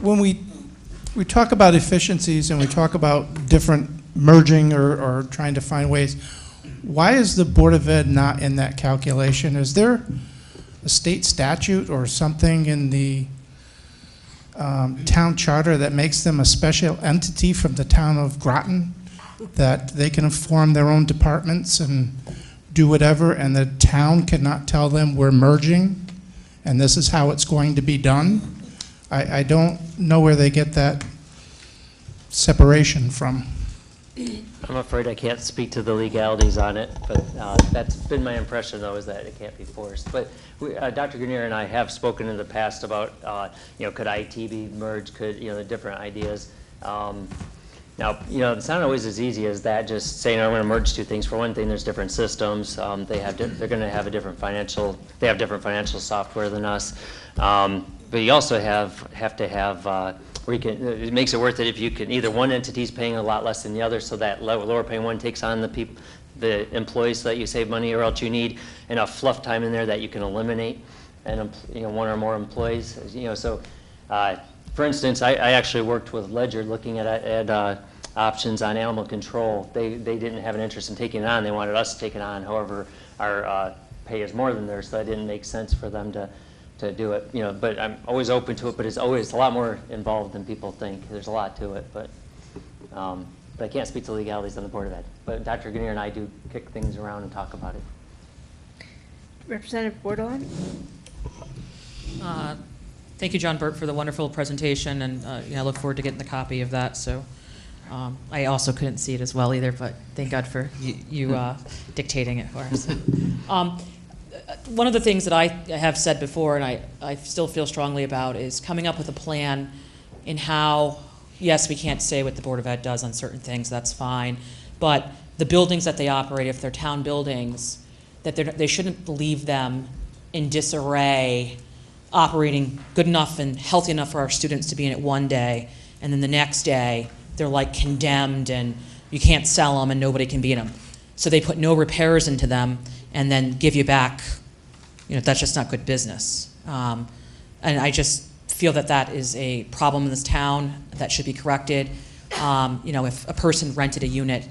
when we talk about efficiencies and we talk about different merging or trying to find ways, why is the Board of Ed not in that calculation? Is there a state statute or something in the town charter that makes them a special entity from the town of Groton, that they can form their own departments and do whatever, and the town cannot tell them we're merging and this is how it's going to be done? I don't know where they get that separation from. I'm afraid I can't speak to the legalities on it, but that's been my impression, though, is that it can't be forced. But Dr. Grenier and I have spoken in the past about, could IT be merged? Could, the different ideas. Now, it's not always as easy as that, just saying, I'm going to merge two things. For one thing, there's different systems. They're going to have they have different financial software than us. But you also have to have, where you can, it makes it worth it if you can, either one entity's paying a lot less than the other, so that lower paying one takes on the employees so that you save money, or else you need enough fluff time in there that you can eliminate one or more employees. So for instance, I actually worked with Ledger looking at options on animal control. They didn't have an interest in taking it on. They wanted us to take it on. However, our pay is more than theirs, so it didn't make sense for them to do it. But I'm always open to it. But it's always a lot more involved than people think. There's a lot to it, but I can't speak to legalities on the Board of Ed. But Dr. Grenier and I do kick things around and talk about it. Representative Bordelon? Thank you, John Burt, for the wonderful presentation, and I look forward to getting the copy of that. So I also couldn't see it as well either, but thank God for you dictating it for us. One of the things that I have said before, and I still feel strongly about, is coming up with a plan in how, yes, we can't say what the Board of Ed does on certain things, that's fine, but the buildings that they operate, if they're town buildings, that they shouldn't leave them in disarray, operating good enough and healthy enough for our students to be in it one day, and then the next day they're like condemned and you can't sell them and nobody can be in them. So they put no repairs into them and then give you back, that's just not good business. And I just feel that that is a problem in this town that should be corrected. If a person rented a unit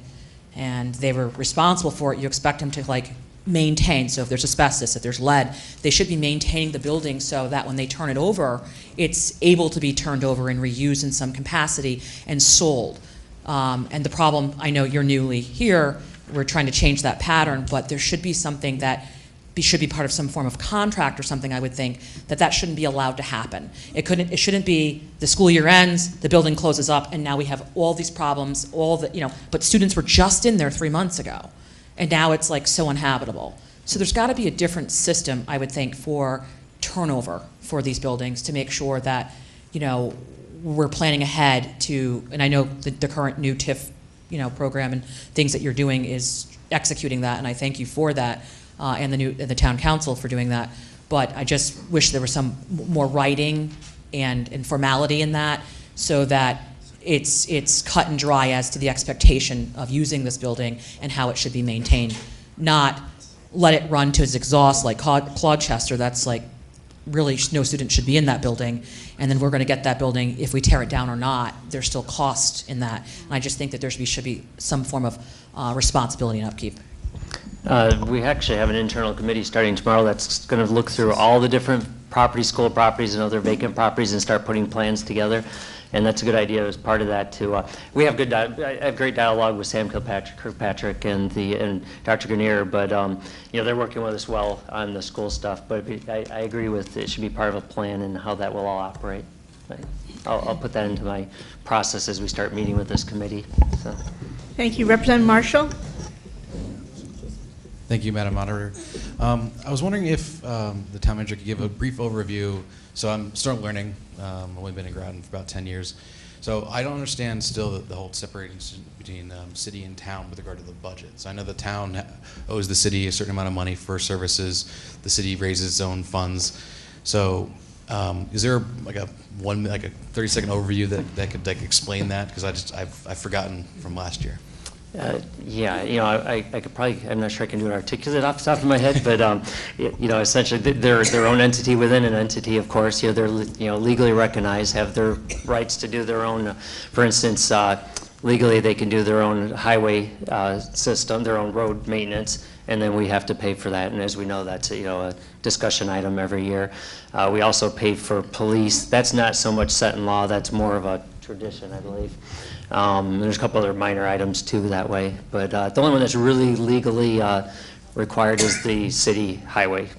and they were responsible for it, you expect them to maintain. So if there's asbestos, if there's lead, they should be maintaining the building so that when they turn it over, it's able to be turned over and reused in some capacity and sold. And the problem, I know you're newly here, we're trying to change that pattern, but there should be something that should be part of some form of contract or something, I would think, that shouldn't be allowed to happen. It shouldn't be the school year ends, the building closes up, and now we have all these problems, but students were just in there 3 months ago. And now it's so uninhabitable. So there's got to be a different system, I would think, for turnover for these buildings to make sure that, we're planning ahead to, and I know the current new TIF, program and things that you're doing is executing that, and I thank you for that, and the town council for doing that. But I just wish there was some more writing and formality in that, so that it's cut and dry as to the expectation of using this building and how it should be maintained. Not let it run to its exhaust like Claude Chester. That's really no student should be in that building, and then we're going to get that building if we tear it down or not. There's still cost in that, and I just think that there should be some form of responsibility and upkeep. We actually have an internal committee starting tomorrow that's going to look through all the different properties, school properties and other vacant properties, and start putting plans together. And that's a good idea as part of that too. We have I have great dialogue with Sam Kirkpatrick and Dr. Grenier, but they're working with us well on the school stuff. But I agree with it should be part of a plan and how that will all operate. I'll put that into my process as we start meeting with this committee. So. Thank you. Representative Marshall? Thank you, Madam Moderator. I was wondering if the town manager could give a brief overview. So I'm still learning. I've only been in Groton for about 10 years. So I don't understand still the whole separation between city and town with regard to the budgets. I know the town owes the city a certain amount of money for services. The city raises its own funds. So is there a 30-second overview that could explain that? Because I've forgotten from last year. I could probably, I'm not sure I can do it articulate off the top of my head, but, essentially they're their own entity within an entity, of course. They're, legally recognized, have their rights to do their own, for instance, legally they can do their own highway system, their own road maintenance, and then we have to pay for that. And as we know, that's a discussion item every year. We also pay for police. That's not so much set in law, that's more of a tradition, I believe. There's a couple other minor items too that way, but the only one that's really legally required is the city highway.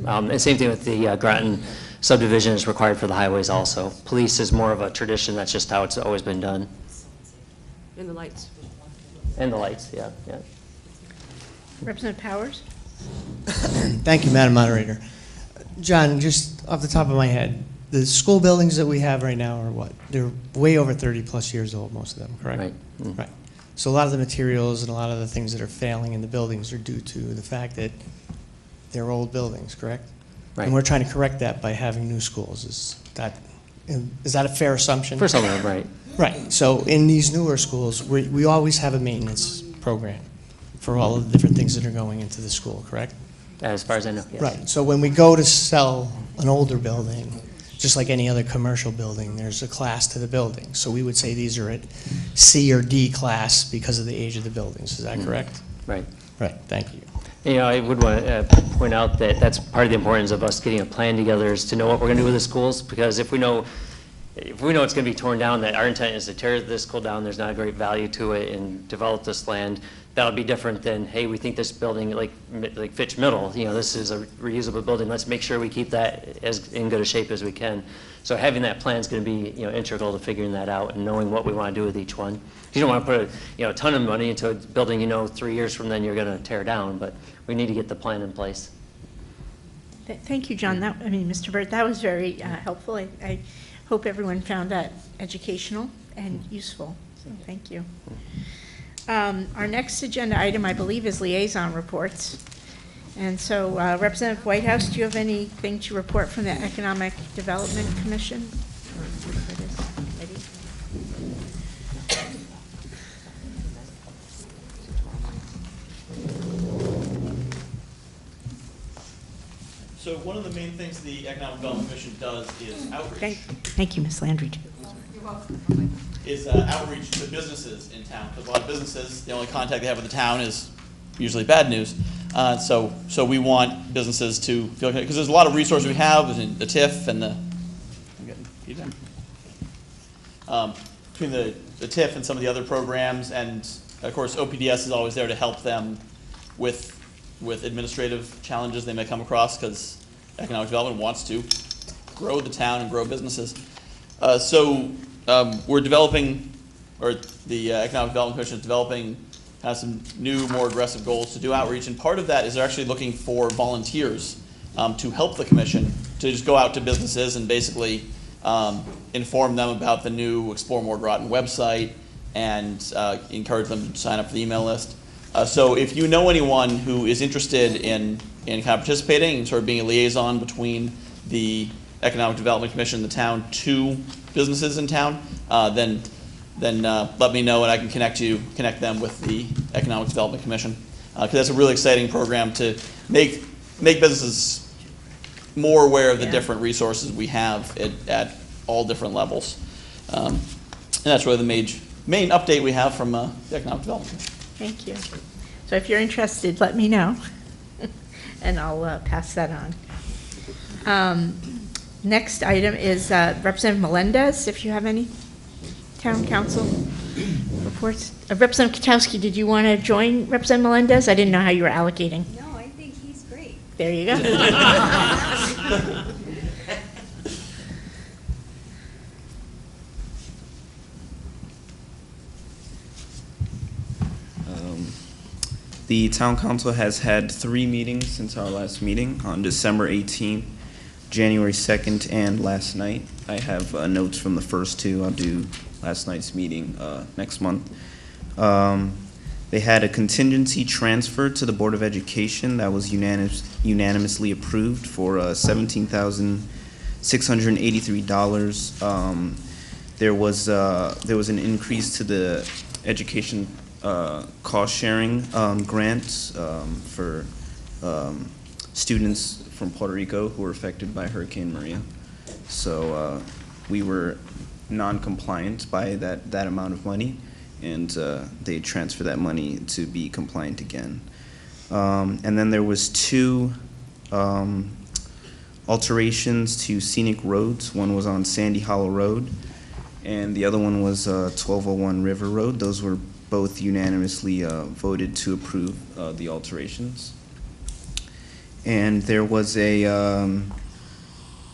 And same thing with the Groton subdivision is required for the highways also. Police is more of a tradition, that's just how it's always been done. And the lights. And the lights, yeah. Representative Powers? Thank you, Madam Moderator. John, just off the top of my head, the school buildings that we have right now are what? They're way over 30-plus years old, most of them, correct? Right. Right. So a lot of the materials and a lot of the things that are failing in the buildings are due to the fact that they're old buildings, correct? Right. And we're trying to correct that by having new schools. Is that a fair assumption? For some of them, right. Right. So in these newer schools, we always have a maintenance program for all of the different things that are going into the school, correct? As far as I know, yes. Right. So when we go to sell an older building, just like any other commercial building, there's a class to the building. So we would say these are at C or D class because of the age of the buildings. Is that correct? Right. Right. Thank you. You know, I would want to point out that that's part of the importance of us getting a plan together, is to know what we're going to do with the schools, because if we know it's going to be torn down, that our intent is to tear this school down, there's not a great value to it, and develop this land, that'll be different than, hey, we think this building, like Fitch Middle, you know, this is a reusable building, let's make sure we keep that as in good a shape as we can. So having that plan is going to be, you know, integral to figuring that out and knowing what we want to do with each one. You don't want to put a ton of money into a building, you know, 3 years from then you're going to tear down, but we need to get the plan in place. Thank you, John. Mr. Burt, that was very helpful. I hope everyone found that educational and useful, so thank you. Our next agenda item, I believe, is liaison reports. And so, Representative Whitehouse, do you have anything to report from the Economic Development Commission? So one of the main things the Economic Development Commission does is outreach. Thank you, Ms. Landry. You're welcome. Is outreach to businesses in town, because a lot of businesses, the only contact they have with the town is usually bad news. So we want businesses to feel, because there's a lot of resources we have between the TIF and the, I'm getting feedback. Between the TIF and some of the other programs, and of course OPDS is always there to help them with administrative challenges they may come across, because economic development wants to grow the town and grow businesses. We're developing, or the Economic Development Commission is developing some new, more aggressive goals to do outreach, and part of that is they're actually looking for volunteers to help the commission to just go out to businesses and basically inform them about the new Explore More Groton website and encourage them to sign up for the email list. So if you know anyone who is interested in kind of participating and sort of being a liaison between the Economic Development Commission and the town to businesses in town, then let me know and I can connect them with the Economic Development Commission, because that's a really exciting program to make businesses more aware of the different resources we have at all different levels. And that's really the main update we have from the Economic Development Commission. Thank you. So if you're interested, let me know, and I'll pass that on. Next item is Representative Melendez, if you have any town council reports. Representative Katowski, did you want to join Representative Melendez? I didn't know how you were allocating. No, I think he's great. There you go. The town council has had 3 meetings since our last meeting on December 18th, January 2nd, and last night. I have notes from the first 2. I'll do last night's meeting next month. They had a contingency transfer to the Board of Education that was unanimously approved for $17,683. There was an increase to the education cost sharing grants for students from Puerto Rico who were affected by Hurricane Maria. So we were non-compliant by that amount of money, and they transferred that money to be compliant again. And then there was 2 alterations to scenic roads. One was on Sandy Hollow Road, and the other one was 1201 River Road. Those were both unanimously voted to approve the alterations. And there was a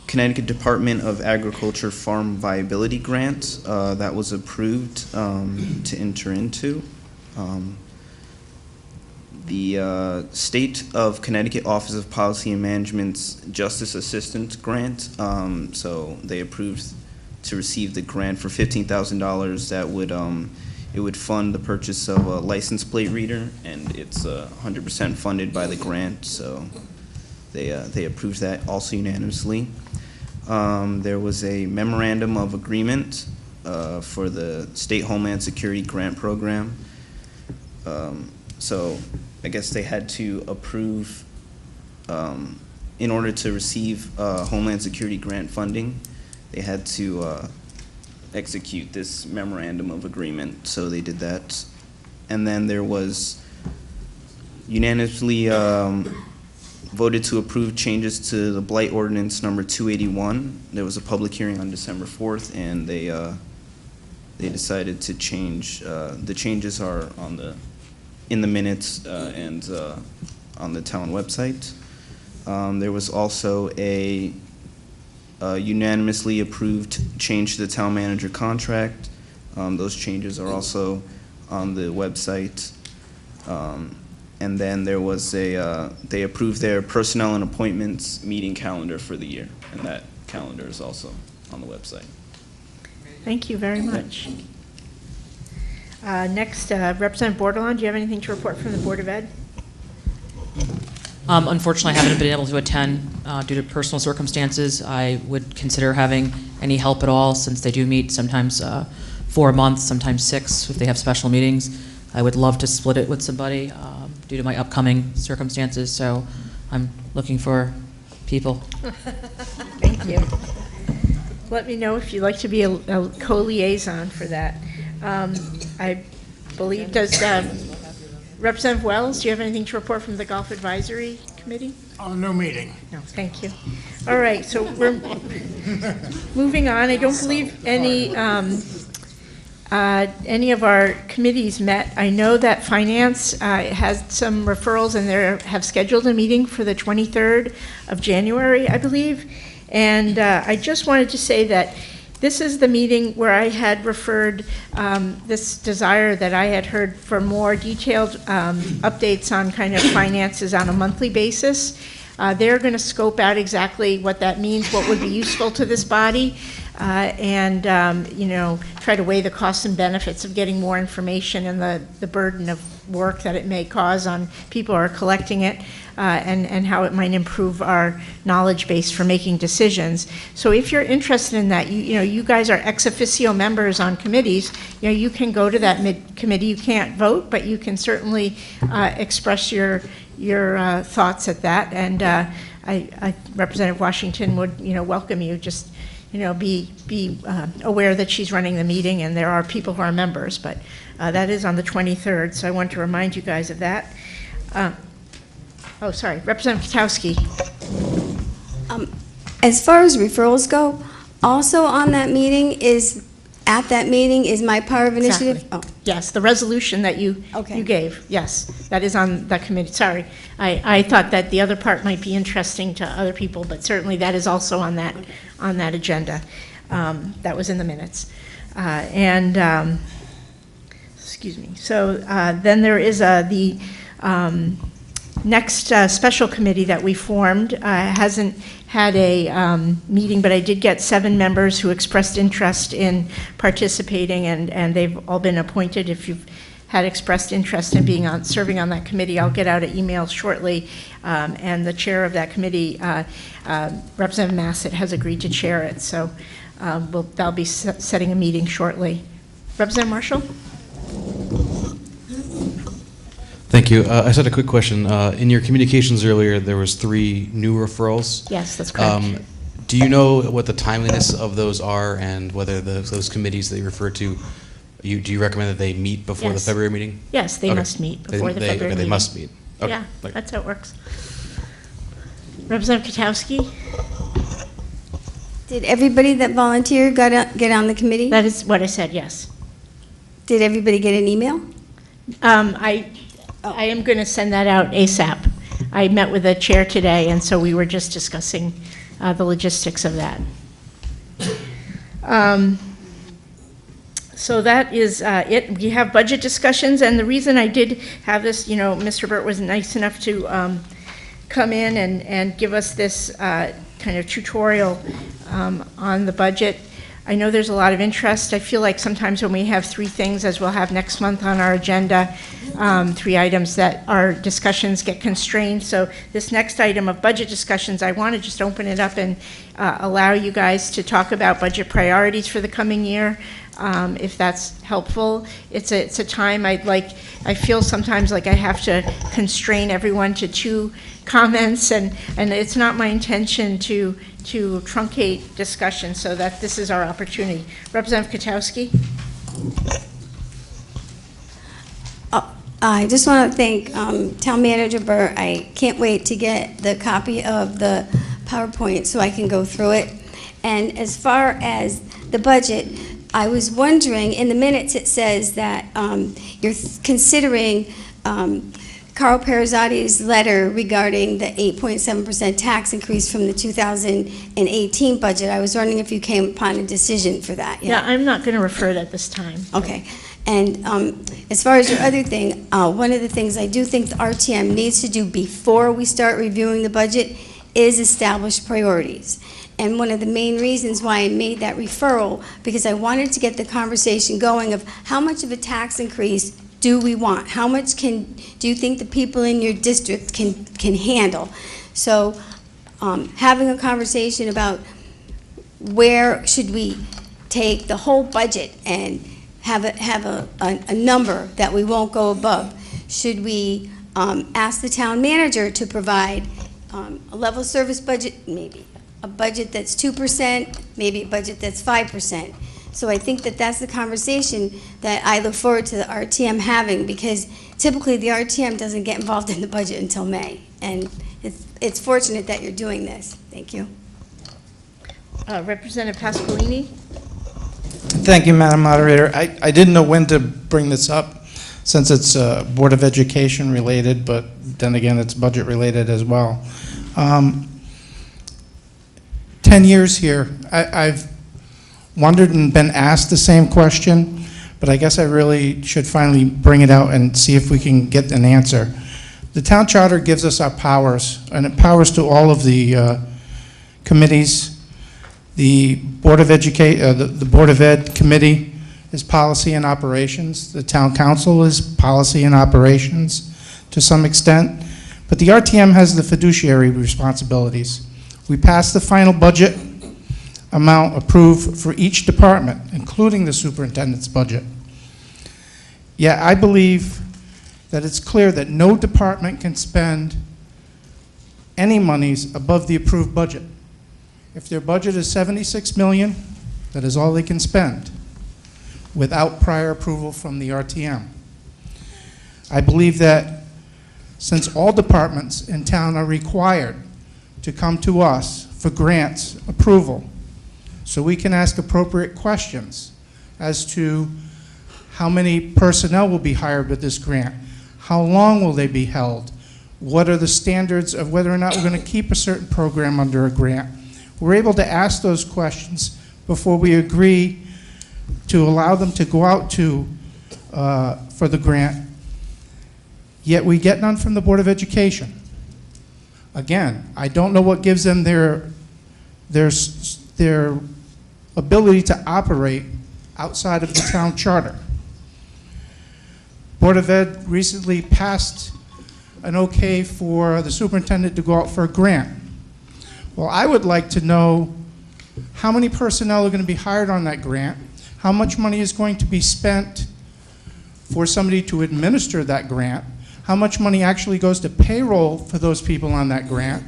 Connecticut Department of Agriculture Farm Viability Grant that was approved to enter into. the State of Connecticut Office of Policy and Management's Justice Assistance Grant. So they approved to receive the grant for $15,000 that would it would fund the purchase of a license plate reader, and it's 100% funded by the grant. So they approved that also unanimously. There was a memorandum of agreement for the State Homeland Security Grant Program. So I guess they had to approve, in order to receive Homeland Security grant funding, they had to execute this memorandum of agreement. So they did that. And then there was unanimously voted to approve changes to the Blight Ordinance number 281. There was a public hearing on December 4th, and they decided to change. The changes are in the minutes and on the town website. There was also a unanimously approved change to the town manager contract. Those changes are also on the website. And then there was they approved their personnel and appointments meeting calendar for the year, and that calendar is also on the website. Thank you very much. Next, Representative Bordelon, do you have anything to report from the Board of Ed? Unfortunately, I haven't been able to attend due to personal circumstances. I would consider having any help at all, since they do meet sometimes 4 a month, sometimes 6 if they have special meetings. I would love to split it with somebody due to my upcoming circumstances, so I'm looking for people. Thank you. Let me know if you'd like to be a co-liaison for that. I believe, does Representative Wells, do you have anything to report from the Golf Advisory Committee? No meeting. No, thank you. All right, so we're moving on. I don't believe any of our committees met. I know that Finance has some referrals, and they have scheduled a meeting for the 23rd of January, I believe. And I just wanted to say that this is the meeting where I had referred this desire that I had heard for more detailed updates on kind of finances on a monthly basis. They're going to scope out exactly what that means, what would be useful to this body, and you know, try to weigh the costs and benefits of getting more information and the burden of work that it may cause on people who are collecting it, and how it might improve our knowledge base for making decisions. So if you're interested in that, you know, you guys are ex officio members on committees, you know, you can go to that committee. You can't vote, but you can certainly express your thoughts at that. And Representative Washington would, you know, welcome you. Just, you know, be aware that she's running the meeting, and there are people who are members, but that is on the 23rd, so I want to remind you guys of that. Oh, sorry, Representative Katowski. As far as referrals go, also on that meeting is my power of initiative. Exactly. Oh. Yes, the resolution that you gave, yes, that is on that committee. Sorry, I thought that the other part might be interesting to other people, but certainly that is also on that agenda. That was in the minutes. Excuse me. So then there is the next special committee that we formed. Hasn't had a meeting, but I did get 7 members who expressed interest in participating, and they've all been appointed. If you've had expressed interest in serving on that committee, I'll get out an email shortly, and the chair of that committee, Representative Massett, has agreed to chair it, so they'll be setting a meeting shortly. Representative Marshall? Thank you. I just had a quick question. In your communications earlier, there was 3 new referrals. Yes, that's correct. Do you know what the timeliness of those are, and whether those committees that you referred to, do you recommend that they meet before the February meeting? Yes, they must meet before the February meeting. They must meet. Okay. Yeah, that's how it works. Representative Katowski? Did everybody that volunteered get on the committee? That is what I said, yes. Did everybody get an email? I am going to send that out ASAP. I met with the chair today, and so we were just discussing the logistics of that. So that is it. We have budget discussions, and the reason I did have this, Mr. Burt was nice enough to come in and give us this kind of tutorial on the budget. I know there's a lot of interest. I feel like sometimes when we have 3 things, as we'll have next month on our agenda, 3 items, that our discussions get constrained. So this next item of budget discussions, I want to just open it up and allow you guys to talk about budget priorities for the coming year, if that's helpful. It's a time I feel sometimes like I have to constrain everyone to 2 comments, and it's not my intention to truncate discussion, so that this is our opportunity. Representative Katowski. I just want to thank Town Manager Burr. I can't wait to get the copy of the PowerPoint so I can go through it. And as far as the budget, I was wondering, in the minutes it says that you're considering Carl Perizotti's letter regarding the 8.7% tax increase from the 2018 budget. I was wondering if you came upon a decision for that. Yeah, I'm not going to refer that this time. Okay. And as far as your other thing, one of the things I do think the RTM needs to do before we start reviewing the budget is establish priorities. And one of the main reasons why I made that referral, because I wanted to get the conversation going of how much of a tax increase do we want? How much do you think the people in your district can handle? So having a conversation about where should we take the whole budget and have a number that we won't go above? Should we ask the town manager to provide a level service budget, maybe a budget that's 2%, maybe a budget that's 5%? So I think that that's the conversation that I look forward to the RTM having, because typically the RTM doesn't get involved in the budget until May. And it's fortunate that you're doing this. Thank you. Representative Pasqualini. Thank you, Madam Moderator. I didn't know when to bring this up, since it's Board of Education related, but then again, it's budget related as well. 10 years here, I've wondered and been asked the same question, but I guess I really should finally bring it out and see if we can get an answer. The town charter gives us our powers, and it powers to all of the committees. The Board of the Board of Ed committee is policy and operations. The town council is policy and operations to some extent, but the RTM has the fiduciary responsibilities. We passed the final budget amount approved for each department, including the superintendent's budget. Yet I believe that it's clear that no department can spend any monies above the approved budget. If their budget is $76 million, that is all they can spend without prior approval from the RTM. I believe that since all departments in town are required to come to us for grants approval, so we can ask appropriate questions as to how many personnel will be hired with this grant, how long will they be held, what are the standards of whether or not we're going to keep a certain program under a grant. We're able to ask those questions before we agree to allow them to go out to for the grant, yet we get none from the Board of Education. Again, I don't know what gives them their ability to operate outside of the town charter. Board of Ed recently passed an okay for the superintendent to go out for a grant. Well, I would like to know how many personnel are going to be hired on that grant, how much money is going to be spent for somebody to administer that grant, how much money actually goes to payroll for those people on that grant,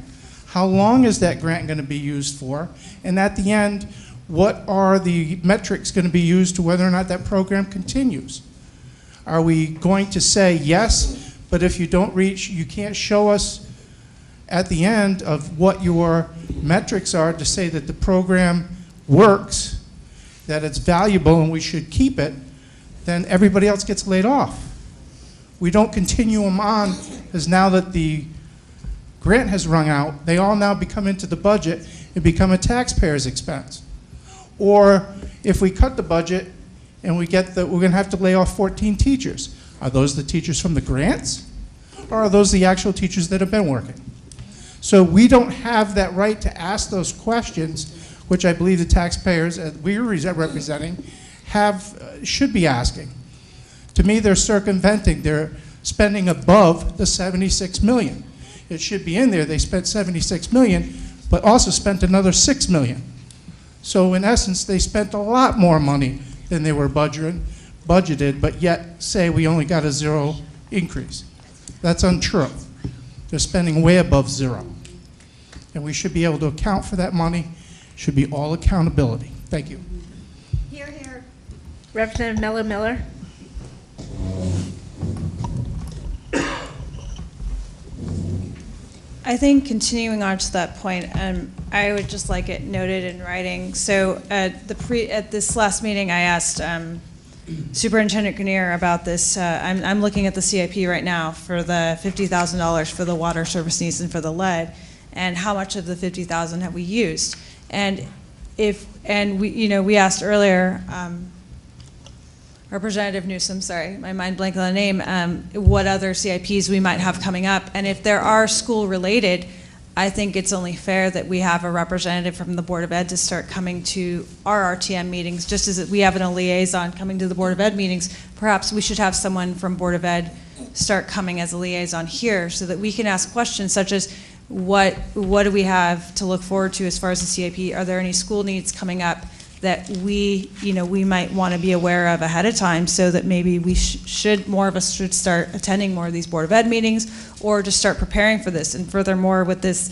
how long is that grant going to be used for, and at the end, what are the metrics going to be used to whether or not that program continues? Are we going to say yes, but if you don't reach, you can't show us at the end of what your metrics are to say that the program works, that it's valuable and we should keep it, then everybody else gets laid off. We don't continue them on, because now that the grant has rung out, they all now become into the budget and become a taxpayer's expense. Or if we cut the budget and we're going to have to lay off 14 teachers. Are those the teachers from the grants, or are those the actual teachers that have been working? So we don't have that right to ask those questions, which I believe the taxpayers that we're representing should be asking. To me, they're circumventing. They're spending above the $76 million. It should be in there. They spent $76 million, but also spent another $6 million. So in essence, they spent a lot more money than they were budgeted, but yet say we only got a 0 increase. That's untrue. They're spending way above 0. And we should be able to account for that money. Should be all accountability. Thank you. Here, here. Representative Miller. I think continuing on to that point, I would just like it noted in writing. So at this last meeting, I asked Superintendent Grenier about this. I'm looking at the CIP right now for the $50,000 for the water service needs and for the lead, and how much of the $50,000 have we used? And we asked earlier, Representative Newsom, sorry, my mind blanked on the name, what other CIPs we might have coming up. And if there are school-related, I think it's only fair that we have a representative from the Board of Ed to start coming to our RTM meetings, just as we have a liaison coming to the Board of Ed meetings. Perhaps we should have someone from Board of Ed start coming as a liaison here so that we can ask questions such as, what do we have to look forward to as far as the CIP? Are there any school needs coming up that we might want to be aware of ahead of time, so that maybe we more of us should start attending more of these Board of Ed meetings, or just start preparing for this. And furthermore, with this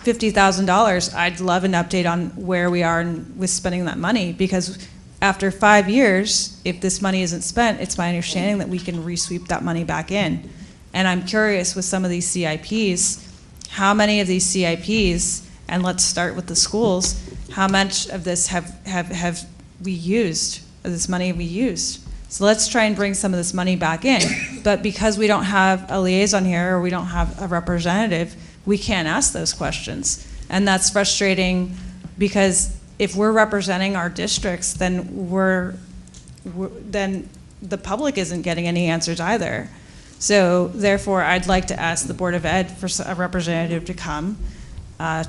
$50,000, I'd love an update on where we are with spending that money, because after 5 years, if this money isn't spent, it's my understanding that we can resweep that money back in. And I'm curious with some of these CIPs, how many of these CIPs, and let's start with the schools, how much of this have we used, of this money have we used? So let's try and bring some of this money back in. But because we don't have a liaison here, or we don't have a representative, we can't ask those questions. And that's frustrating, because if we're representing our districts, then then the public isn't getting any answers either. So therefore, I'd like to ask the Board of Ed for a representative to come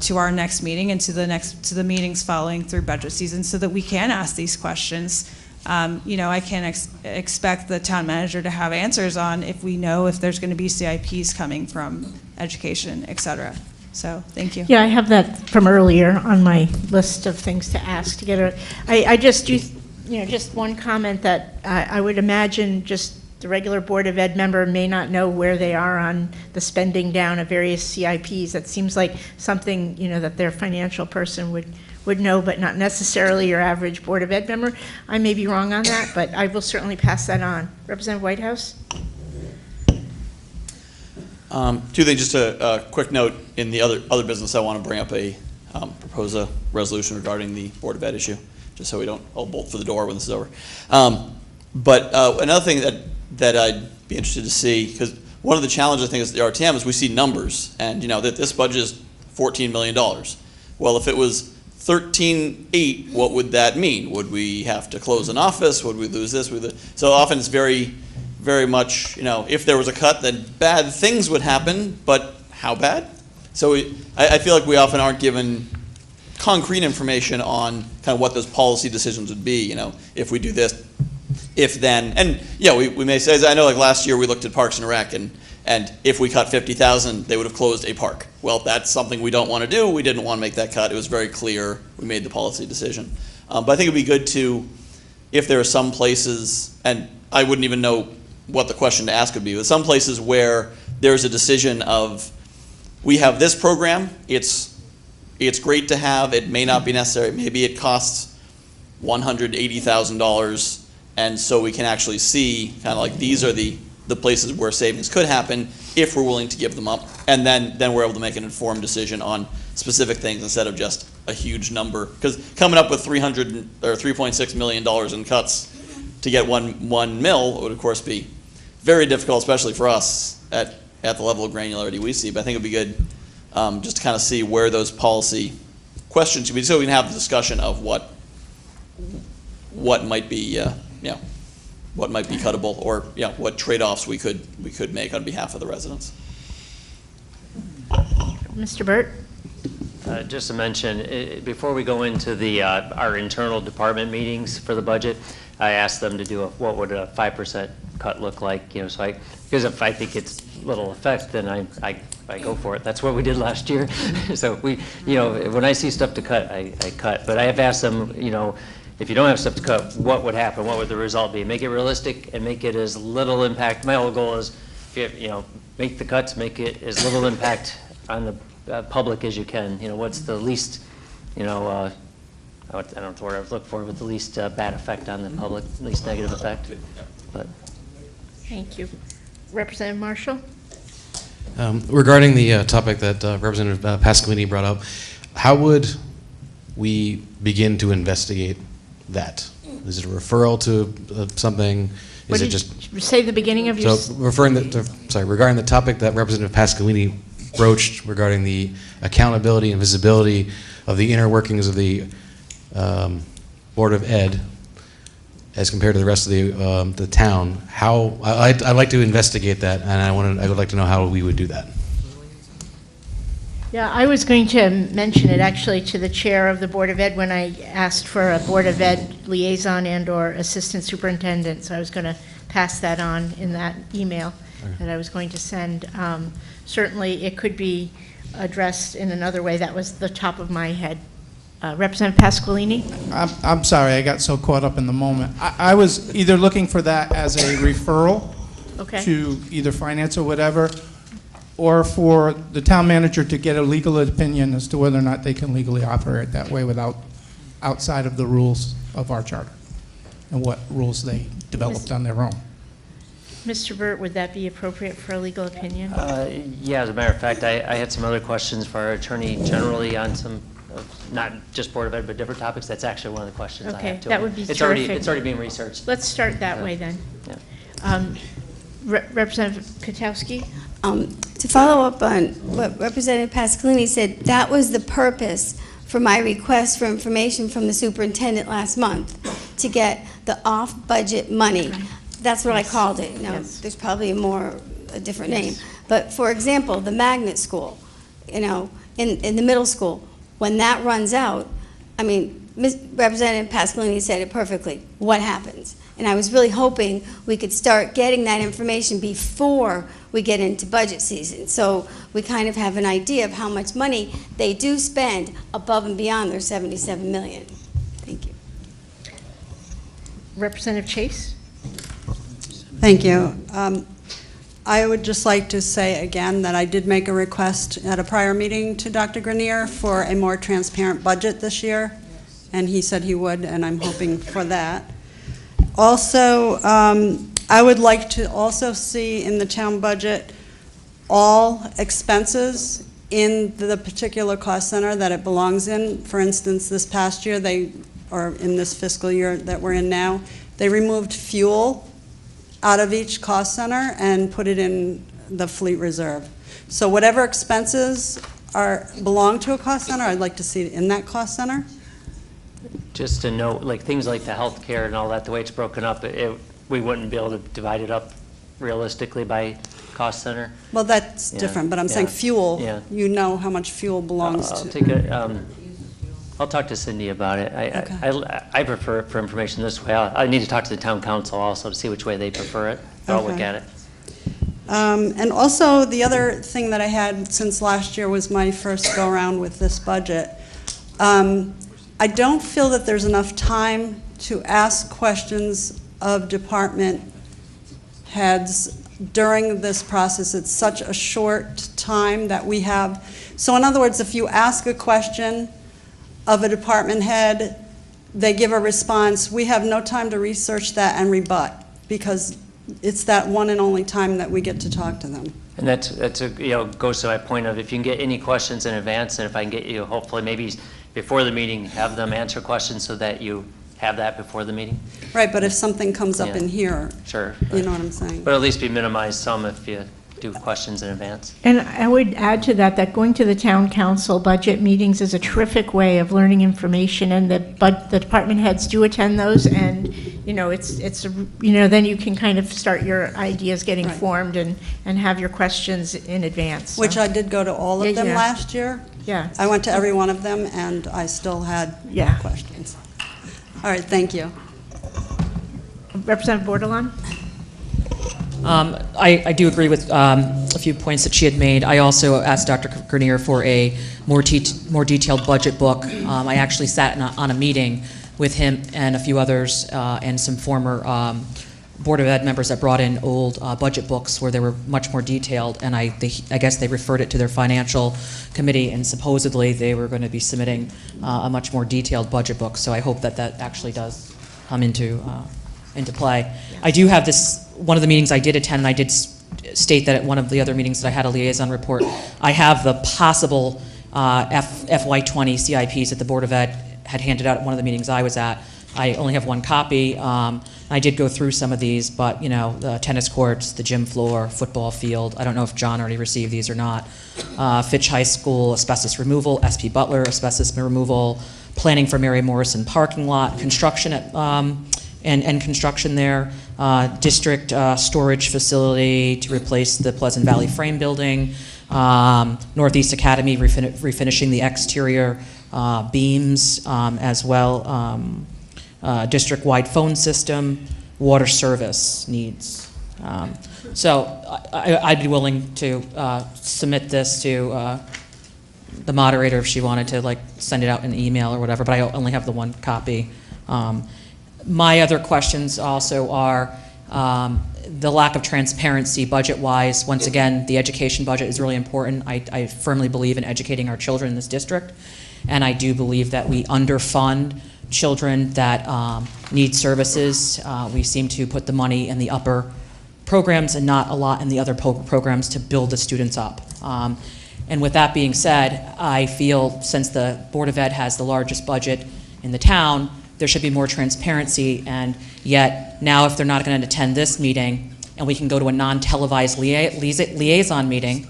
to our next meeting and to the meetings following through budget season, so that we can ask these questions. I can't expect the town manager to have answers on if we know if there's going to be CIPs coming from education, et cetera. So thank you. Yeah, I have that from earlier on my list of things to ask to get I just do, just one comment that I would imagine just the regular Board of Ed member may not know where they are on the spending down of various CIPs. That seems like something, that their financial person would know, but not necessarily your average Board of Ed member. I may be wrong on that, but I will certainly pass that on. Representative Whitehouse? Two things, just a quick note in the other business. I want to bring up propose a resolution regarding the Board of Ed issue, just so we don't all bolt for the door when this is over. But another thing that I'd be interested to see, because one of the challenges I think is the RTM is we see numbers, and that this budget is $14 million. Well, if it was 13.8, what would that mean? Would we have to close an office? Would we lose this? So often it's very, very much, if there was a cut, then bad things would happen, but how bad? So I feel like we often aren't given concrete information on kind of what those policy decisions would be, if we do this, if then, and we may say, I know like last year we looked at Parks and Rec, and if we cut 50,000, they would have closed a park. Well, that's something we don't want to do. We didn't want to make that cut. It was very clear. We made the policy decision. But I think it'd be good to, if there are some places, and I wouldn't even know what the question to ask would be, but some places where there's a decision of, we have this program, it's great to have, it may not be necessary, maybe it costs $180,000, and so we can actually see kind of like these are the places where savings could happen if we're willing to give them up, and then we're able to make an informed decision on specific things instead of just a huge number. Because coming up with $3.6 million in cuts to get one mil would of course be very difficult, especially for us at the level of granularity we see. But I think it'd be good just to kind of see where those policy questions should be, so we can have the discussion of what might be what might be cuttable, or what trade-offs we could make on behalf of the residents. Mr. Burt? Just to mention, before we go into the our internal department meetings for the budget, I asked them to do what would a 5% cut look like, so because if I think it's little effect, then I go for it. That's what we did last year. So when I see stuff to cut, I cut. But I have asked them, if you don't have stuff to cut, what would happen? What would the result be? Make it realistic and make it as little impact. My whole goal is, make the cuts, make it as little impact on the public as you can. What's the least, I don't know what I was looking for, but the least bad effect on the public, least negative effect. But Thank you. Representative Marshall? Regarding the topic that Representative Pasquini brought up, how would we begin to investigate that? Is it a referral to something? Is it just say the beginning of your? So regarding the topic that Representative Pasquini broached regarding the accountability and visibility of the inner workings of the Board of Ed as compared to the rest of the town, I'd like to investigate that, and I would like to know how we would do that. Yeah, I was going to mention it actually to the chair of the Board of Ed when I asked for a Board of Ed liaison and/or assistant superintendent. So I was going to pass that on in that email that I was going to send. Certainly, it could be addressed in another way. That was the top of my head. Representative Pasqualini? I'm sorry, I got so caught up in the moment. I was either looking for that as a referral to either finance or whatever, or for the town manager to get a legal opinion as to whether or not they can legally operate that way outside of the rules of our charter and what rules they developed on their own. Mr. Burt, would that be appropriate for a legal opinion? Yeah, as a matter of fact, I had some other questions for our attorney generally on some, not just Board of Ed, but different topics. That's actually one of the questions I have too. That would be it's terrific. It's already being researched. Let's start that way then. Yeah. Representative Katowski? To follow up on what Representative Pasqualini said, that was the purpose for my request for information from the superintendent last month, to get the off-budget money. Right. That's what I called it. Now, there's probably a different name. But for example, the magnet school, in the middle school, when that runs out, I mean, Representative Pasqualini said it perfectly. What happens? And I was really hoping we could start getting that information before we get into budget season, so we kind of have an idea of how much money they do spend above and beyond their $77 million. Thank you. Representative Chase? Thank you. I would just like to say again that I did make a request at a prior meeting to Dr. Grenier for a more transparent budget this year, and he said he would, and I'm hoping for that. Also, I would like to also see in the town budget all expenses in the particular cost center that it belongs in. For instance, this past year, or in this fiscal year that we're in now, they removed fuel out of each cost center and put it in the fleet reserve. So whatever expenses belong to a cost center, I'd like to see it in that cost center. Just to note, like things like the health care and all that, the way it's broken up, we wouldn't be able to divide it up realistically by cost center. Well, that's different, but I'm saying fuel, you know how much fuel belongs to. I'll talk to Cindy about it. I prefer for information this way. I need to talk to the town council also to see which way they prefer it. I'll look at it. And also, the other thing that I had since last year was my first go-around with this budget. I don't feel that there's enough time to ask questions of department heads during this process. It's such a short time that we have. So in other words, if you ask a question of a department head, they give a response, we have no time to research that and rebut, because it's that one and only time that we get to talk to them. And that's goes to my point of, if you can get any questions in advance, and if I can get you, hopefully maybe before the meeting, have them answer questions so that you have that before the meeting. Right, but if something comes up in here, sure, you know what I'm saying. But at least be minimized some if you do questions in advance. And I would add to that, that going to the town council budget meetings is a terrific way of learning information, and the department heads do attend those, and, you know, then you can kind of start your ideas getting formed and have your questions in advance. Which I did go to all of them Yeah. last year. Yeah. I went to every one of them, and I still had questions. All right, thank you. Representative Bordelon? I do agree with a few points that she had made. I also asked Dr. Grenier for a more detailed budget book. I actually sat on a meeting with him and a few others and some former Board of Ed members that brought in old budget books where they were much more detailed, and I guess they referred it to their financial committee, and supposedly they were going to be submitting a much more detailed budget book. So I hope that that actually does come into play. Yes. I do have this, one of the meetings I did attend, and I did state that at one of the other meetings that I had a liaison report, I have the possible FY20 CIPs that the Board of Ed had handed out at one of the meetings I was at. I only have one copy. I did go through some of these, but, you know, the tennis courts, the gym floor, football field, I don't know if John already received these or not. Fitch High School, asbestos removal, SP Butler, asbestos removal, planning for Mary Morrison parking lot, construction at, and construction there, district storage facility to replace the Pleasant Valley frame building, Northeast Academy refinishing the exterior beams as well, district-wide phone system, water service needs. So I'd be willing to submit this to the moderator if she wanted to, like, send it out in an email or whatever, but I only have the one copy. My other questions also are the lack of transparency budget-wise. Once again, the education budget is really important. I firmly believe in educating our children in this district, and I do believe that we underfund children that need services. We seem to put the money in the upper programs and not a lot in the other programs to build the students up. And with that being said, I feel since the Board of Ed has the largest budget in the town, there should be more transparency, and yet now if they're not going to attend this meeting and we can go to a non-televised liaison meeting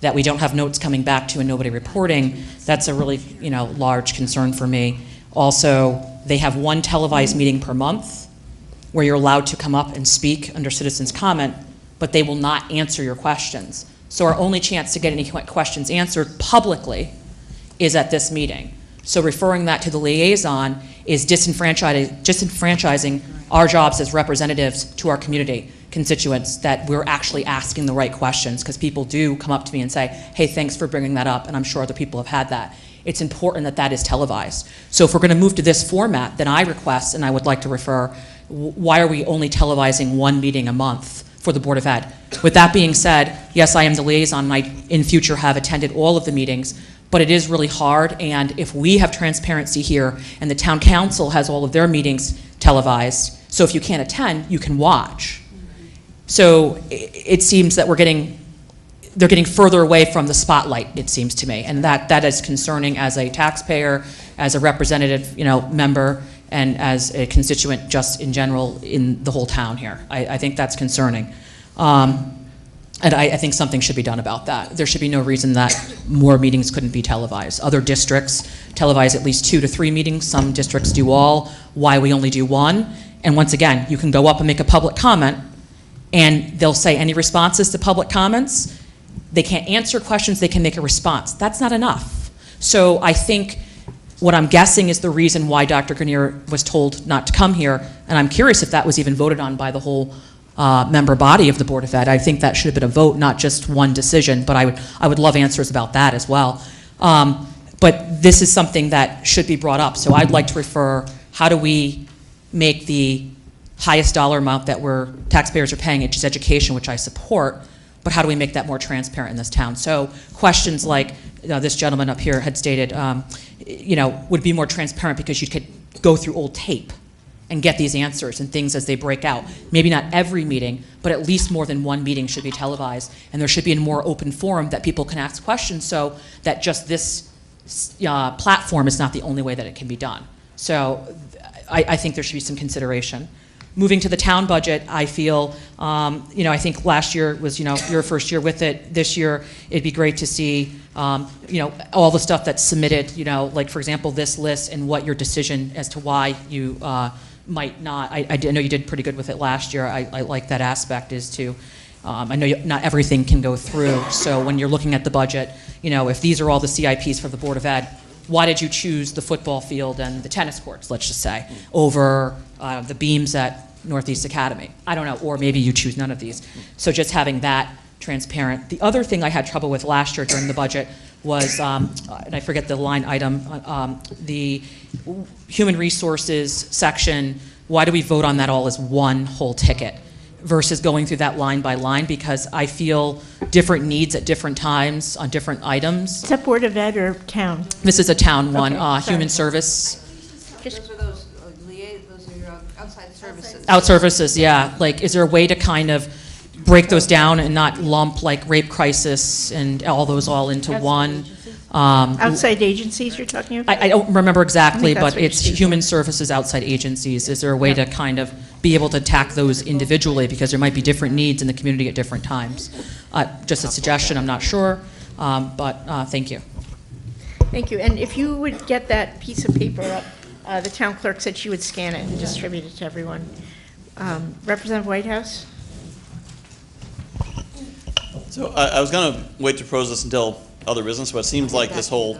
that we don't have notes coming back to and nobody reporting, that's a really, you know, large concern for me. Also, they have one televised meeting per month where you're allowed to come up and speak under citizens' comment, but they will not answer your questions. So our only chance to get any questions answered publicly is at this meeting. So referring that to the liaison is disenfranchising our jobs as representatives to our community constituents, that we're actually asking the right questions, because people do come up to me and say, hey, thanks for bringing that up, and I'm sure other people have had that. It's important that that is televised. So if we're going to move to this format, then I request, and I would like to refer, why are we only televising one meeting a month for the Board of Ed? With that being said, yes, I am the liaison, and I in future have attended all of the meetings, but it is really hard, and if we have transparency here and the town council has all of their meetings televised, so if you can't attend, you can watch. So it seems that they're getting further away from the spotlight, it seems to me, and that is concerning as a taxpayer, as a representative, you know, member, and as a constituent just in general in the whole town here. I think that's concerning. And I think something should be done about that. There should be no reason that more meetings couldn't be televised. Other districts televise at least 2 to 3 meetings. Some districts do all. Why we only do one? And once again, you can go up and make a public comment, and they'll say any responses to public comments. They can't answer questions. They can make a response. That's not enough. So I think what I'm guessing is the reason why Dr. Grenier was told not to come here, and I'm curious if that was even voted on by the whole member body of the Board of Ed. I think that should have been a vote, not just one decision, but I would love answers about that as well. But this is something that should be brought up. So I'd like to refer, how do we make the highest dollar amount that taxpayers are paying, which is education, which I support, but how do we make that more transparent in this town? So questions like this gentleman up here had stated, you know, would be more transparent because you could go through old tape and get these answers and things as they break out. Maybe not every meeting, but at least more than one meeting should be televised, and there should be a more open forum that people can ask questions, so that just this platform is not the only way that it can be done. So I think there should be some consideration. moving to the town budget, I feel, I think last year was, your first year with it. This year, it'd be great to see, all the stuff that's submitted, like, for example, this list and what your decision as to why you might not. I know you did pretty good with it last year. I like that aspect is to, I know not everything can go through. So when you're looking at the budget, if these are all the CIPs for the Board of Ed, why did you choose the football field and the tennis courts, let's just say, over the beams at Northeast Academy? I don't know, or maybe you choose none of these. So just having that transparent. The other thing I had trouble with last year during the budget was, and I forget the line item, the human resources section. Why do we vote on that all as one whole ticket versus going through that line by line? Because I feel different needs at different times on different items. Is that Board of Ed or town? This is a town one, Okay, human service. Those are those outside services. Out services, yeah. Like, is there a way to kind of break those down and not lump like rape crisis and all those all into one? Outside agencies you're talking about? I don't remember exactly, that's but what it's you're human services outside agencies. Is there a way to kind of be able to attack those individually, because there might be different needs in the community at different times? Just a suggestion, I'm not sure, but thank you. Thank you. And if you would get that piece of paper up, the town clerk said she would scan it and distribute it to everyone. Representative Whitehouse? So I was going to wait to propose this until other business, but it seems like this whole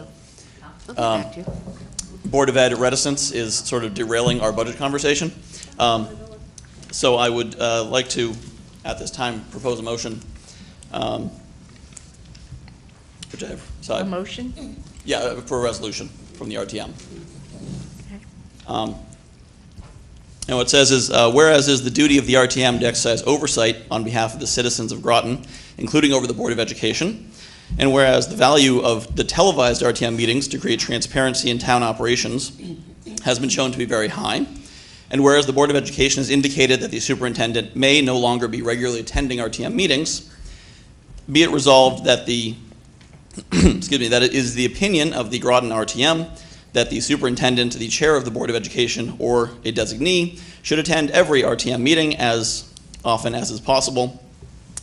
Board of Ed reticence is sort of derailing our budget conversation. So I would like to, at this time, propose a motion. Whichever side. A motion? Yeah, for a resolution from the RTM. And what it says is, whereas it is the duty of the RTM to exercise oversight on behalf of the citizens of Groton, including over the Board of Education, and whereas the value of the televised RTM meetings to create transparency in town operations has been shown to be very high, and whereas the Board of Education has indicated that the superintendent may no longer be regularly attending RTM meetings, be it resolved that the, that it is the opinion of the Groton RTM that the superintendent, the chair of the Board of Education, or a designee should attend every RTM meeting as often as is possible,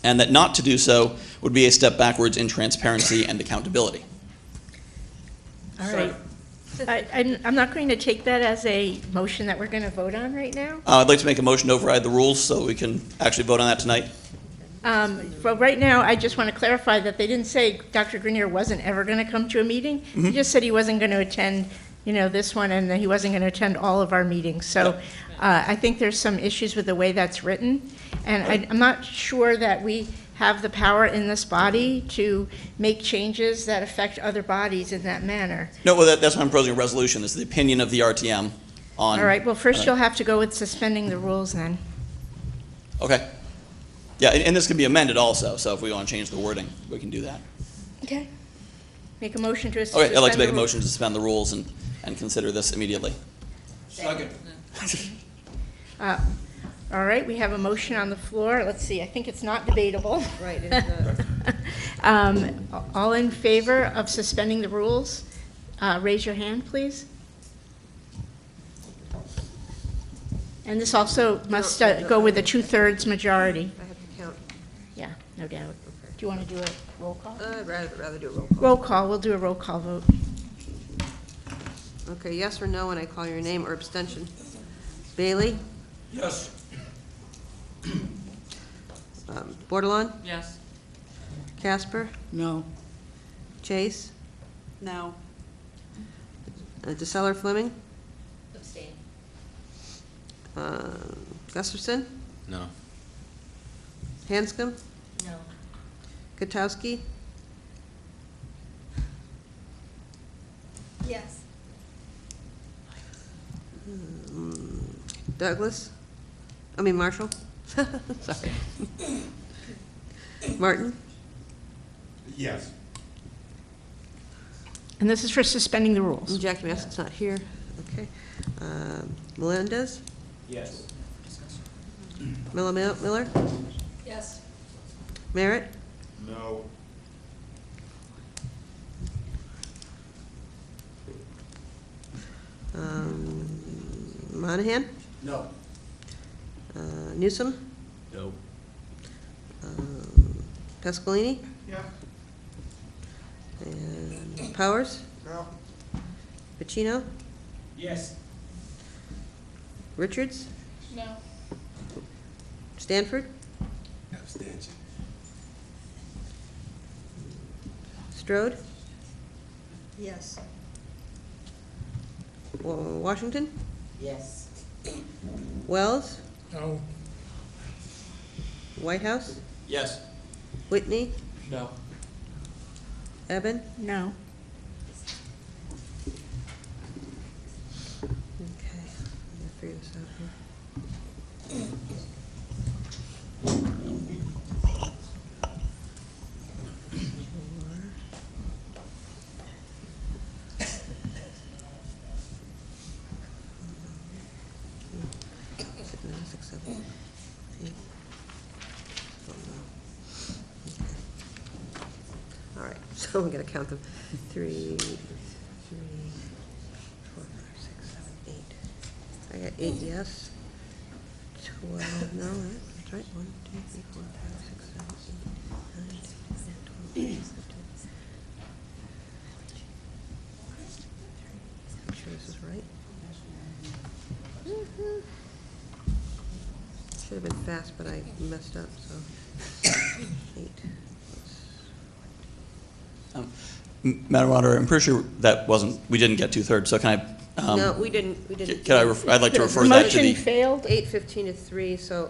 and that not to do so would be a step backwards in transparency and accountability. All right. I'm not going to take that as a motion that we're going to vote on right now. I'd like to make a motion to override the rules so we can actually vote on that tonight. But right now, I just want to clarify that they didn't say Dr. Grenier wasn't ever going to come to a meeting. He just said he wasn't going to attend, this one, and that he wasn't going to attend all of our meetings. So I think there's some issues with the way that's written, and I'm not sure that we have the power in this body to make changes that affect other bodies in that manner. No, well, that's why I'm proposing a resolution. This is the opinion of the RTM on... All right, well, first you'll have to go with suspending the rules then. Okay. Yeah, and this can be amended also, so if we want to change the wording, we can do that. Okay. Make a motion to suspend. Okay, I'd like to make a the motion to suspend the rules and consider this immediately. Second. All right, we have a motion on the floor. Let's see, I think it's not debatable. Right. All in favor of suspending the rules, raise your hand, please. And this also must go with a 2/3 majority. I have to count. Yeah, no doubt. Do you want to do a roll call? I'd rather do a roll call. Roll call, we'll do a roll call vote. Okay, yes or no when I call your name, or abstention. Bailey? Yes. Bordelon? Yes. Casper? No. Chase? No. DeSeller Fleming? Abstain. Gustafson? No. Hanscom? No. Gutowski? Yes. Douglas? Marshall? Sorry. Martin? Yes. And this is for suspending the rules. Jackie Massett's not here. Okay. Melendez? Yes. Miller? Yes. Merritt? No. Monahan? No. Newsom? No. Pasqualini? Yeah. And Powers? No. Pacino? Yes. Richards? No. Stanford? Abstention. Strode? Yes. Washington? Yes. Wells? No. Whitehouse? Yes. Whitney? No. No. Eben? Okay, I'm gonna figure this out here. All right, so we're gonna count them. 3, 4, 5, 6, 7, 8. I got 8 yes. 12, no, that's right. 1, 2, 3, 4, 5, 6, 7, 8, 9, 10, 12, 13. I'm sure this is right. Should have been fast, but I messed up, so. 8. Madam Moderator, I'm pretty sure that wasn't, we didn't get 2/3, so can I? No, we didn't. I'd like to refer that to the. Motion failed. 8, 15 to 3, so,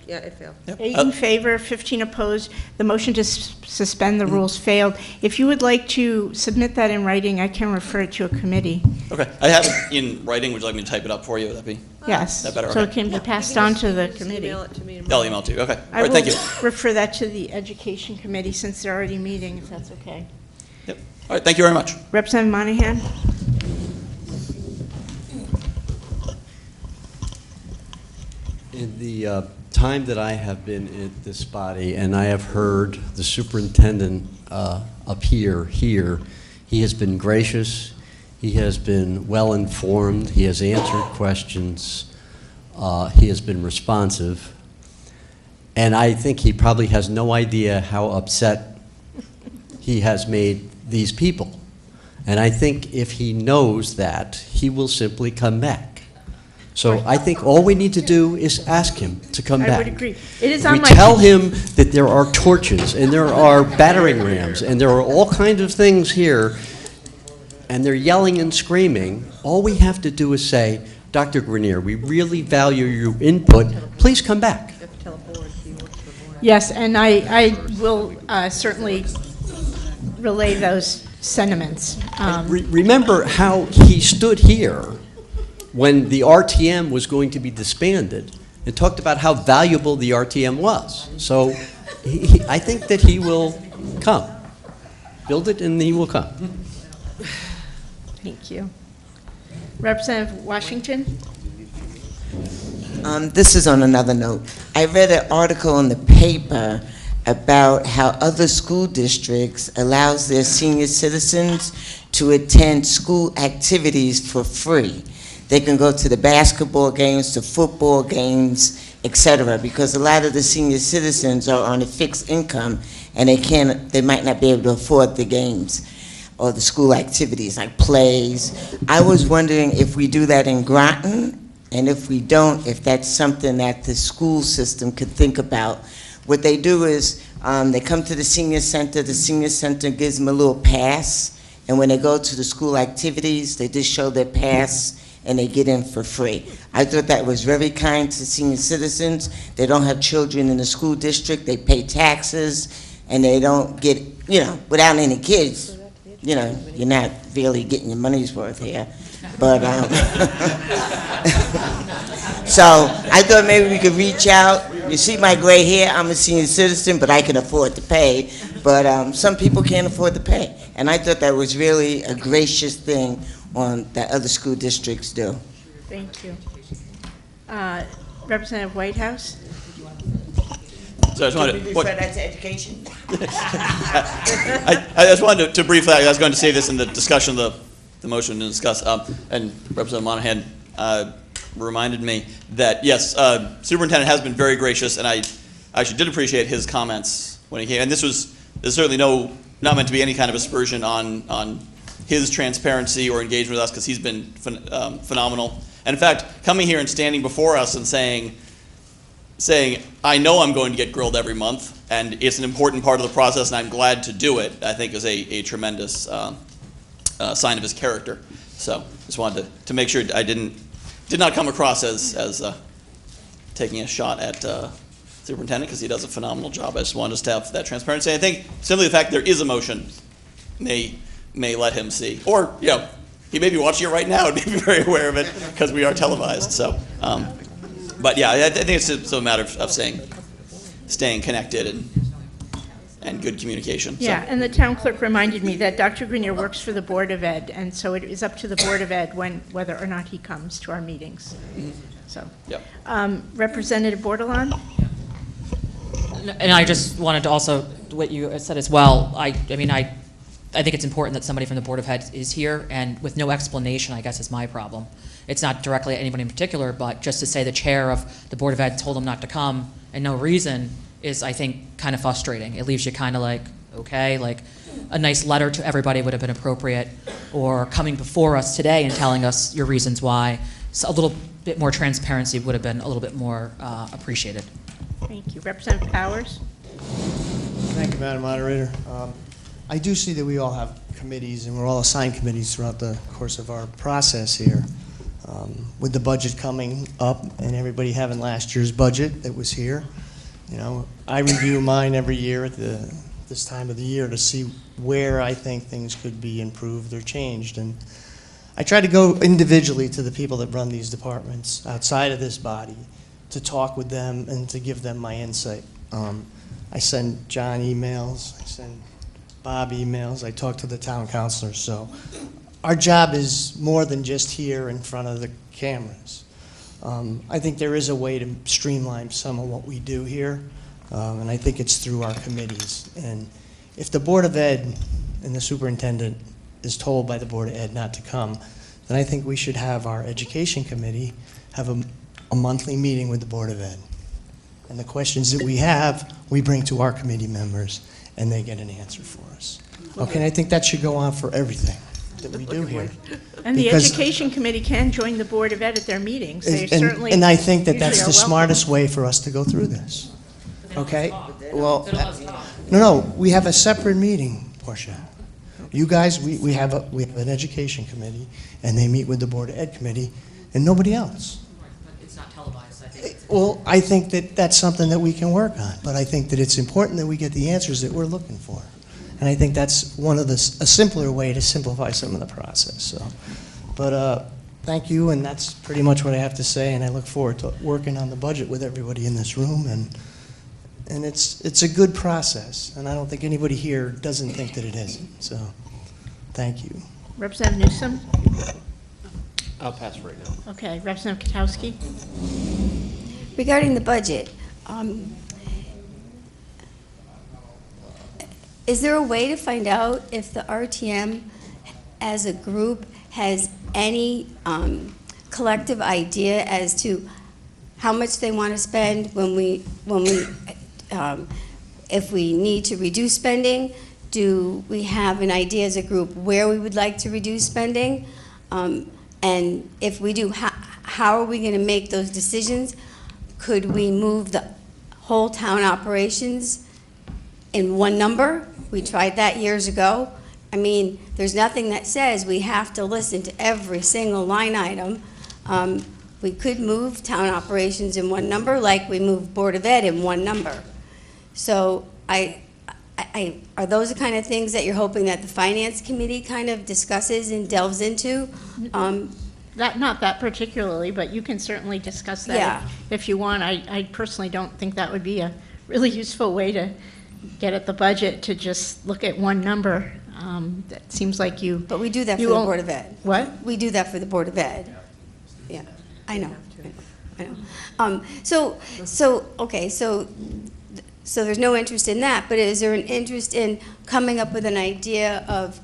yeah, it failed. 8 in favor, 15 opposed. The motion to suspend the rules failed. If you would like to submit that in writing, I can refer it to a committee. Okay, I have it in writing. Would you like me to type it up for you? Would that be? Yes. That better? So Okay. it can be passed on to the committee. Email it to me I'll email it to you. Okay. All I right, will thank you. refer that to the Education Committee since they're already meeting, if that's okay. Yep. All right, thank you very much. Representative Monahan? In the time that I have been in this body, and I have heard the superintendent appear here, he has been gracious, he has been well-informed, he has answered questions, he has been responsive, and I think he probably has no idea how upset he has made these people. And I think if he knows that, he will simply come back. So I think all we need to do is ask him to come back. I would agree. It is on We my... tell him that there are torches, and there are battering rams, and there are all kinds of things here, and they're yelling and screaming. All we have to do is say, Dr. Grenier, we really value your input. Please come back. Yes, and I will certainly relay those sentiments. Remember how he stood here when the RTM was going to be disbanded and talked about how valuable the RTM was. So I think that he will come. Build it and he will come. Thank you. Representative Washington? This is on another note. I read an article in the paper about how other school districts allows their senior citizens to attend school activities for free. They can go to the basketball games, the football games, etc. Because a lot of the senior citizens are on a fixed income and they might not be able to afford the games or the school activities like plays. I was wondering if we do that in Groton, and if we don't, if that's something that the school system could think about. What they do is they come to the senior center gives them a little pass, and when they go to the school activities, they just show their pass and they get in for free. I thought that was very kind to senior citizens. They don't have children in the school district, they pay taxes, and they don't get, without any kids, you're not really getting your money's worth here. But, so I thought maybe we could reach out. You see my gray hair, I'm a senior citizen, but I can afford to pay. But some people can't afford to pay. And I thought that was really a gracious thing that other school districts do. Thank you. Representative Whitehouse? So I just wanted Can we refer that to education? I just wanted to briefly, I was going to say this in the discussion of the motion to discuss, and Representative Monahan, reminded me that, yes, Superintendent has been very gracious, and I actually did appreciate his comments when he came. And this is certainly not meant to be any kind of aspersion on his transparency or engagement with us, because he's been phenomenal. And in fact, coming here and standing before us and saying, I know I'm going to get grilled every month, and it's an important part of the process, and I'm glad to do it, I think is a tremendous sign of his character. So just wanted to make sure I did not come across as taking a shot at Superintendent, because he does a phenomenal job. I just wanted us to have that transparency. I think simply the fact there is a motion may let him see. Or, he may be watching it right now and may be very aware of it, because we are televised. So, but yeah, I think it's just a matter of staying connected and good communication. Yeah, and the town clerk reminded me that Dr. Grenier works for the Board of Ed, and so it is up to the Board of Ed whether or not he comes to our meetings. So, yep. Representative Bordelon? And I just wanted to also, what you said as well, I think it's important that somebody from the Board of Ed is here, and with no explanation, I guess, is my problem. It's not directly at anybody in particular, but just to say the chair of the Board of Ed told him not to come and no reason is, I think, kind of frustrating. It leaves you kind of like, okay, like a nice letter to everybody would have been appropriate, or coming before us today and telling us your reasons why. So a little bit more transparency would have been a little bit more appreciated. Thank you. Representative Powers? Thank you, Madam Moderator. I do see that we all have committees, and we're all assigned committees throughout the course of our process here. With the budget coming up and everybody having last year's budget that was here, I review mine every year at this time of the year to see where I think things could be improved or changed. And I try to go individually to the people that run these departments outside of this body to talk with them and to give them my insight. I send John emails, I send Bob emails, I talk to the town councilors. So our job is more than just here in front of the cameras. I think there is a way to streamline some of what we do here, and I think it's through our committees. And if the Board of Ed and the superintendent is told by the Board of Ed not to come, then I think we should have our education committee have a monthly meeting with the Board of Ed. And the questions that we have, we bring to our committee members, and they get an answer for us. Okay, and I think that should go on for everything that we do here. And the Education Committee can join the Board of Ed at their meetings. They certainly and I think that that's usually the are welcome. smartest way for us to go through this. Okay? Well, no, we have a separate meeting, Portia. You guys, we have an Education Committee, and they meet with the Board of Ed Committee, and nobody else. It's not televised, I think. Well, I think that that's something that we can work on, but I think that it's important that we get the answers that we're looking for. And I think that's a simpler way to simplify some of the process. So, but thank you, and that's pretty much what I have to say. And I look forward to working on the budget with everybody in this room. And it's a good process, and I don't think anybody here doesn't think that it isn't. So, thank you. Representative Newsom? I'll pass right now. Okay. Representative Katowski? Regarding the budget, is there a way to find out if the RTM as a group has any collective idea as to how much they want to spend if we need to reduce spending? Do we have an idea as a group where we would like to reduce spending? And if we do, how are we going to make those decisions? Could we move the whole town operations in one number? We tried that years ago. I mean, there's nothing that says we have to listen to every single line item. We could move town operations in one number like we move Board of Ed in one number. So are those the kind of things that you're hoping that the Finance Committee kind of discusses and delves into? Not that particularly, but you can certainly discuss that if you want. I personally don't think that would be a really useful way to get at the budget, to just look at one number. That seems like you... But we do that for the Board of Ed. What? We do that for the Board of Ed. Yeah, I know. So there's no interest in that, but is there an interest in coming up with an idea of,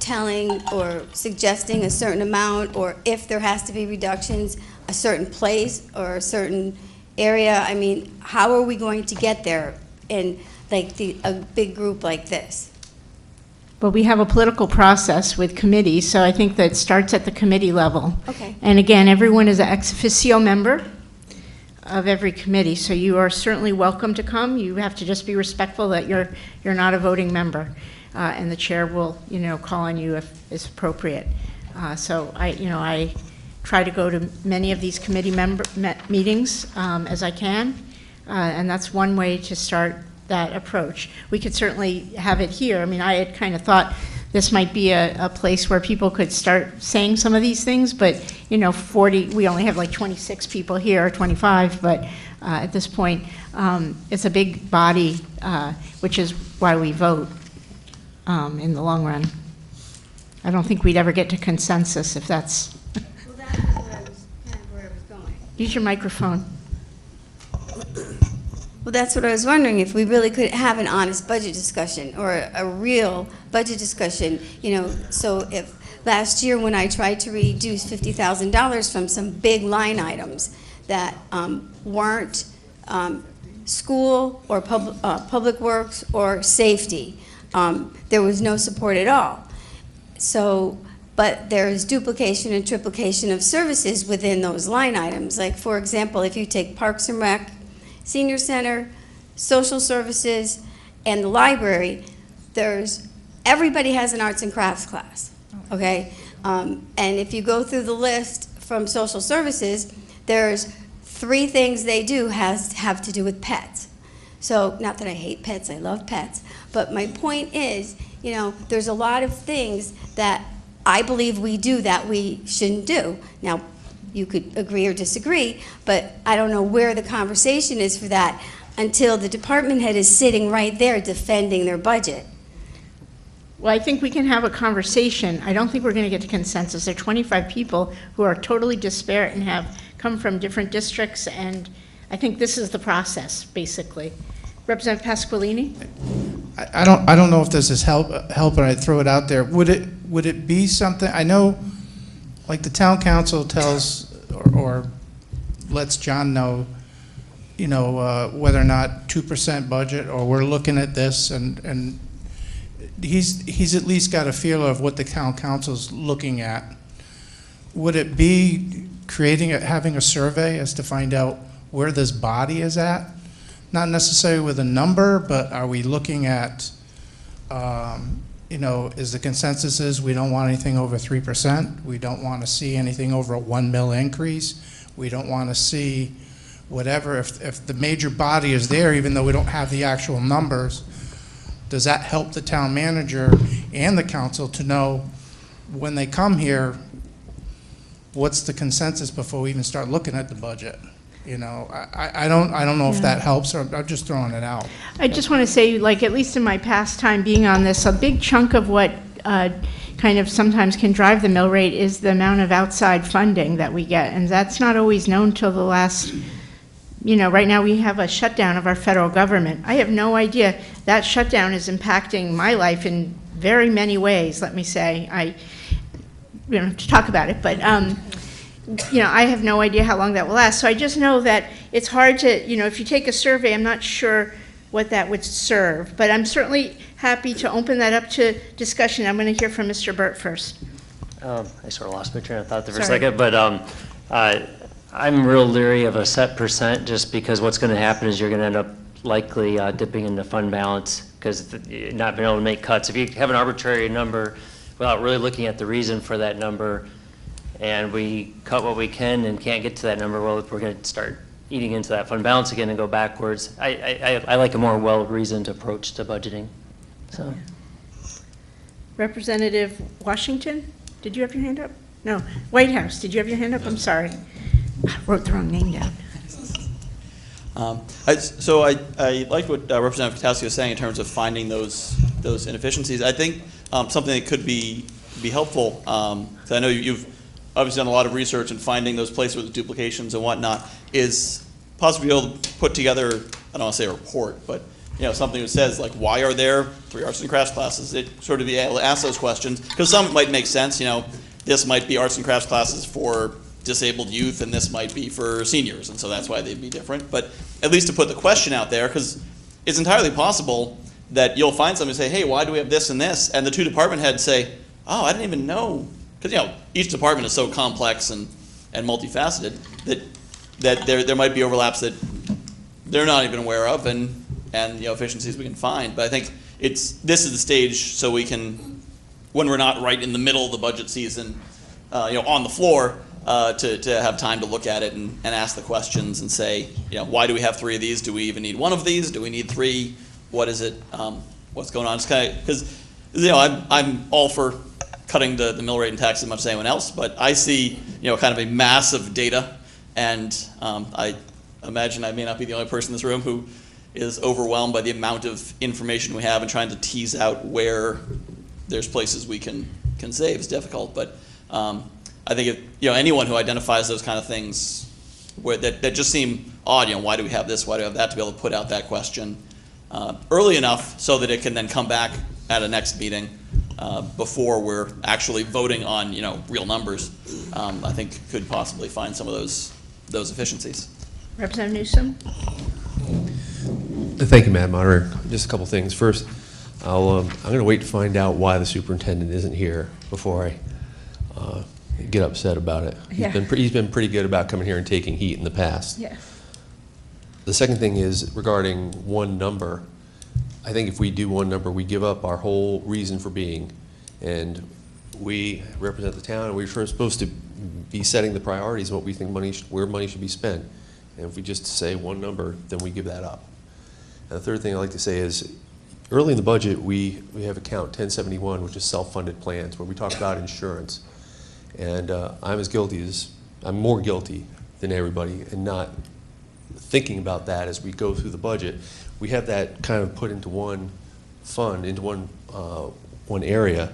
telling or suggesting a certain amount, or if there has to be reductions, a certain place or a certain area? I mean, how are we going to get there in like a big group like this? Well, we have a political process with committees, so I think that starts at the committee level. Okay. And again, everyone is an ex officio member of every committee, so you are certainly welcome to come. You have to just be respectful that you're not a voting member, and the chair will, call on you if it's appropriate. So I try to go to many of these committee meetings as I can, and that's one way to start that approach. We could certainly have it here. I mean, I had kind of thought this might be a place where people could start saying some of these things, but 40, we only have like 26 people here, or 25, but at this point, it's a big body, which is why we vote in the long run. I don't think we'd ever get to consensus if that's... Well, that's where I was going. Use your microphone. Well, that's what I was wondering, if we really could have an honest budget discussion or a real budget discussion, so if last year when I tried to reduce $50,000 from some big line items that weren't school or public works or safety, there was no support at all. So, but there's duplication and triplication of services within those line items. Like, for example, if you take Parks and Rec, Senior Center, Social Services, and the library, everybody has an arts and crafts class, okay? And if you go through the list from Social Services, there's 3 things they do have to do with pets. So, not that I hate pets, I love pets, but my point is, there's a lot of things that I believe we do that we shouldn't do. Now, you could agree or disagree, but I don't know where the conversation is for that until the department head is sitting right there defending their budget. Well, I think we can have a conversation. I don't think we're going to get to consensus. There are 25 people who are totally disparate and have come from different districts, and I think this is the process, basically. Representative Pasqualini? I don't know if this is helping. I'd throw it out there. Would it be something? I know, like the town council tells or lets John know, whether or not 2% budget, or we're looking at this, and he's at least got a feel of what the town council's looking at. Would it be having a survey as to find out where this body is at? Not necessarily with a number, but are we looking at, is the consensus is we don't want anything over 3%. We don't want to see anything over a 1 mil increase. We don't want to see whatever. If the major body is there, even though we don't have the actual numbers, does that help the town manager and the council to know when they come here, what's the consensus before we even start looking at the budget? I don't know if that helps, or I'm just throwing it out. I just want to say, like, at least in my past time being on this, a big chunk of what kind of sometimes can drive the mill rate is the amount of outside funding that we get, and that's not always known till the last, right now we have a shutdown of our federal government. I have no idea. That shutdown is impacting my life in very many ways, let me say. We don't have to talk about it, but I have no idea how long that will last. So I just know that it's hard to, if you take a survey, I'm not sure what that would serve. But I'm certainly happy to open that up to discussion. I'm going to hear from Mr. Burt first. I sort of lost my train of thought there for a second, but I'm real leery of a set percent, just because what's going to happen is you're going to end up likely dipping into fund balance because you're not being able to make cuts. If you have an arbitrary number without really looking at the reason for that number, and we cut what we can and can't get to that number, well, we're going to start eating into that fund balance again and go backwards. I like a more well-reasoned approach to budgeting. So, Representative Washington, did you have your hand up? No. White House, did you have your hand up? I'm sorry. I wrote the wrong name down. I liked what Representative Katowski was saying in terms of finding those inefficiencies. I think something that could be helpful, because I know you've obviously done a lot of research and finding those places with duplications and whatnot, is possibly be able to put together, I don't want to say a report, but something that says, like, why are there 3 arts and crafts classes? It sort of be able to ask those questions, because some might make sense. This might be arts and crafts classes for disabled youth and this might be for seniors, and so that's why they'd be different. But at least to put the question out there, because it's entirely possible that you'll find somebody say, hey, why do we have this and this? And the two department heads say, oh, I didn't even know. Because, you know, each department is so complex and multifaceted that there might be overlaps that they're not even aware of, and you know, efficiencies we can find. But I think this is the stage so we can, when we're not right in the middle of the budget season, you know, on the floor, to have time to look at it and ask the questions and say, you know, why do we have 3 of these? Do we even need 1 of these? Do we need 3? What is it? What's going on? It's kind of, because, you know, I'm all for cutting the mill rate and tax as much as anyone else, but I see, you know, kind of a massive data, and I imagine I may not be the only person in this room who is overwhelmed by the amount of information we have, and trying to tease out where there's places we can save is difficult. But I think if, you know, anyone who identifies those kind of things that just seem odd, you know, why do we have this, why do we have that, to be able to put out that question early enough so that it can then come back at a next meeting before we're actually voting on, you know, real numbers, I think could possibly find some of those efficiencies. Representative Newsom? Thank you, Madam Moderator. Just a couple things. First, I'm going to wait to find out why the superintendent isn't here before I get upset about it. Yeah. He's been pretty good about coming here and taking heat in the past. Yeah. The second thing is regarding one number. I think if we do one number, we give up our whole reason for being, and we represent the town, and we're supposed to be setting the priorities of what we think where money should be spent. And if we just say one number, then we give that up. And the third thing I'd like to say is, early in the budget, we have account 1071, which is self-funded plans, where we talk about insurance. And I'm more guilty than everybody in not thinking about that as we go through the budget. We have that kind of put into one fund, into one area.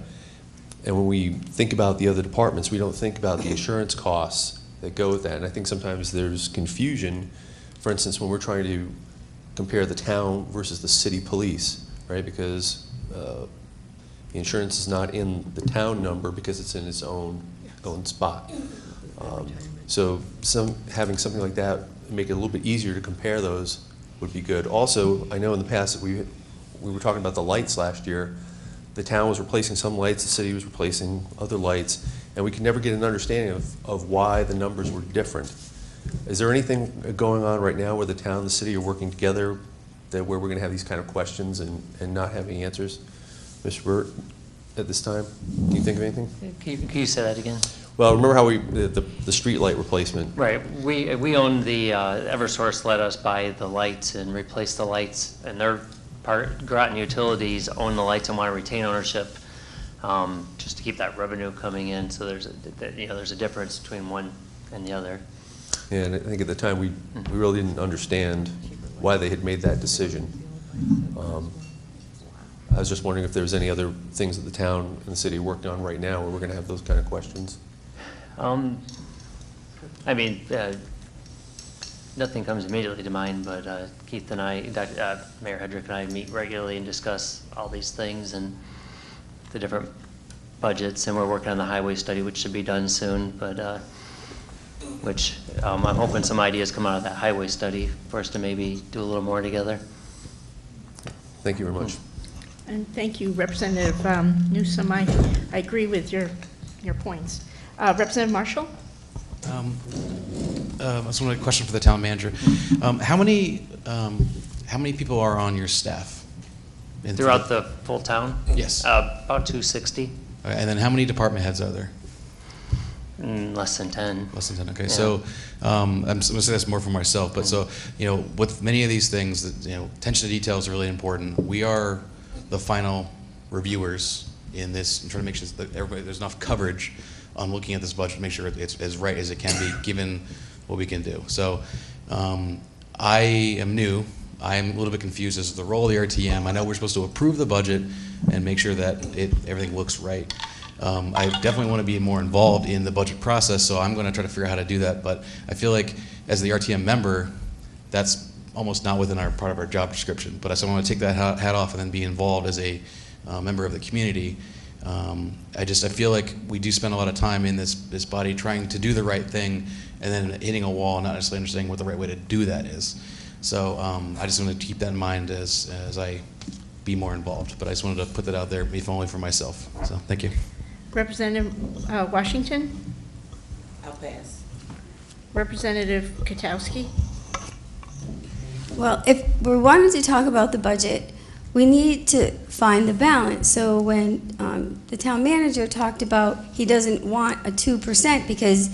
And when we think about the other departments, we don't think about the insurance costs that go with that. And I think sometimes there's confusion, for instance, when we're trying to compare the town versus the city police, right? Because the insurance is not in the town number because it's in its own spot. So having something like that, make it a little bit easier to compare those, would be good. Also, I know in the past that we were talking about the lights last year. The town was replacing some lights, the city was replacing other lights, and we could never get an understanding of why the numbers were different. Is there anything going on right now where the town and the city are working together where we're going to have these kind of questions and not have any answers? Mr. Burt, at this time, can you think of anything? Can you say that again? Well, remember how the street light replacement? Right. We own the Eversource let us buy the lights and replace the lights, and their part, Groton Utilities own the lights and want to retain ownership, just to keep that revenue coming in. So there's a difference between one and the other. Yeah, and I think at the time we really didn't understand why they had made that decision. I was just wondering if there was any other things that the town and the city are working on right now where we're going to have those kind of questions. I mean, nothing comes immediately to mind, but Keith and I, Mayor Hedrick and I meet regularly and discuss all these things and the different budgets, and we're working on the highway study, which should be done soon, but I'm hoping some ideas come out of that highway study for us to maybe do a little more together. Thank you very much. And thank you, Representative Newsom. I agree with your points. Representative Marshall? That's one question for the town manager. How many people are on your staff? Throughout the full town? Yes. About 260. Okay, and then how many department heads are there? Less than 10. Less than 10, okay. Yeah. So I'm going to say this more for myself, but so, you know, with many of these things, attention to detail is really important. We are the final reviewers in this, and trying to make sure that there's enough coverage on looking at this budget to make sure it's as right as it can be given what we can do. So I am new. I'm a little bit confused as to the role of the RTM. I know we're supposed to approve the budget and make sure that everything looks right. I definitely want to be more involved in the budget process, so I'm going to try to figure out how to do that. But I feel like as the RTM member, that's almost not within part of our job description. But I want to take that hat off and then be involved as a member of the community. I feel like we do spend a lot of time in this body trying to do the right thing and then hitting a wall and not necessarily understanding what the right way to do that is. So I just wanted to keep that in mind as I be more involved. But I just wanted to put that out there, if only for myself. So thank you. Representative Washington? I'll pass. Representative Katowski? Well, if we're wanting to talk about the budget, we need to find the balance. So when the town manager talked about he doesn't want a 2% because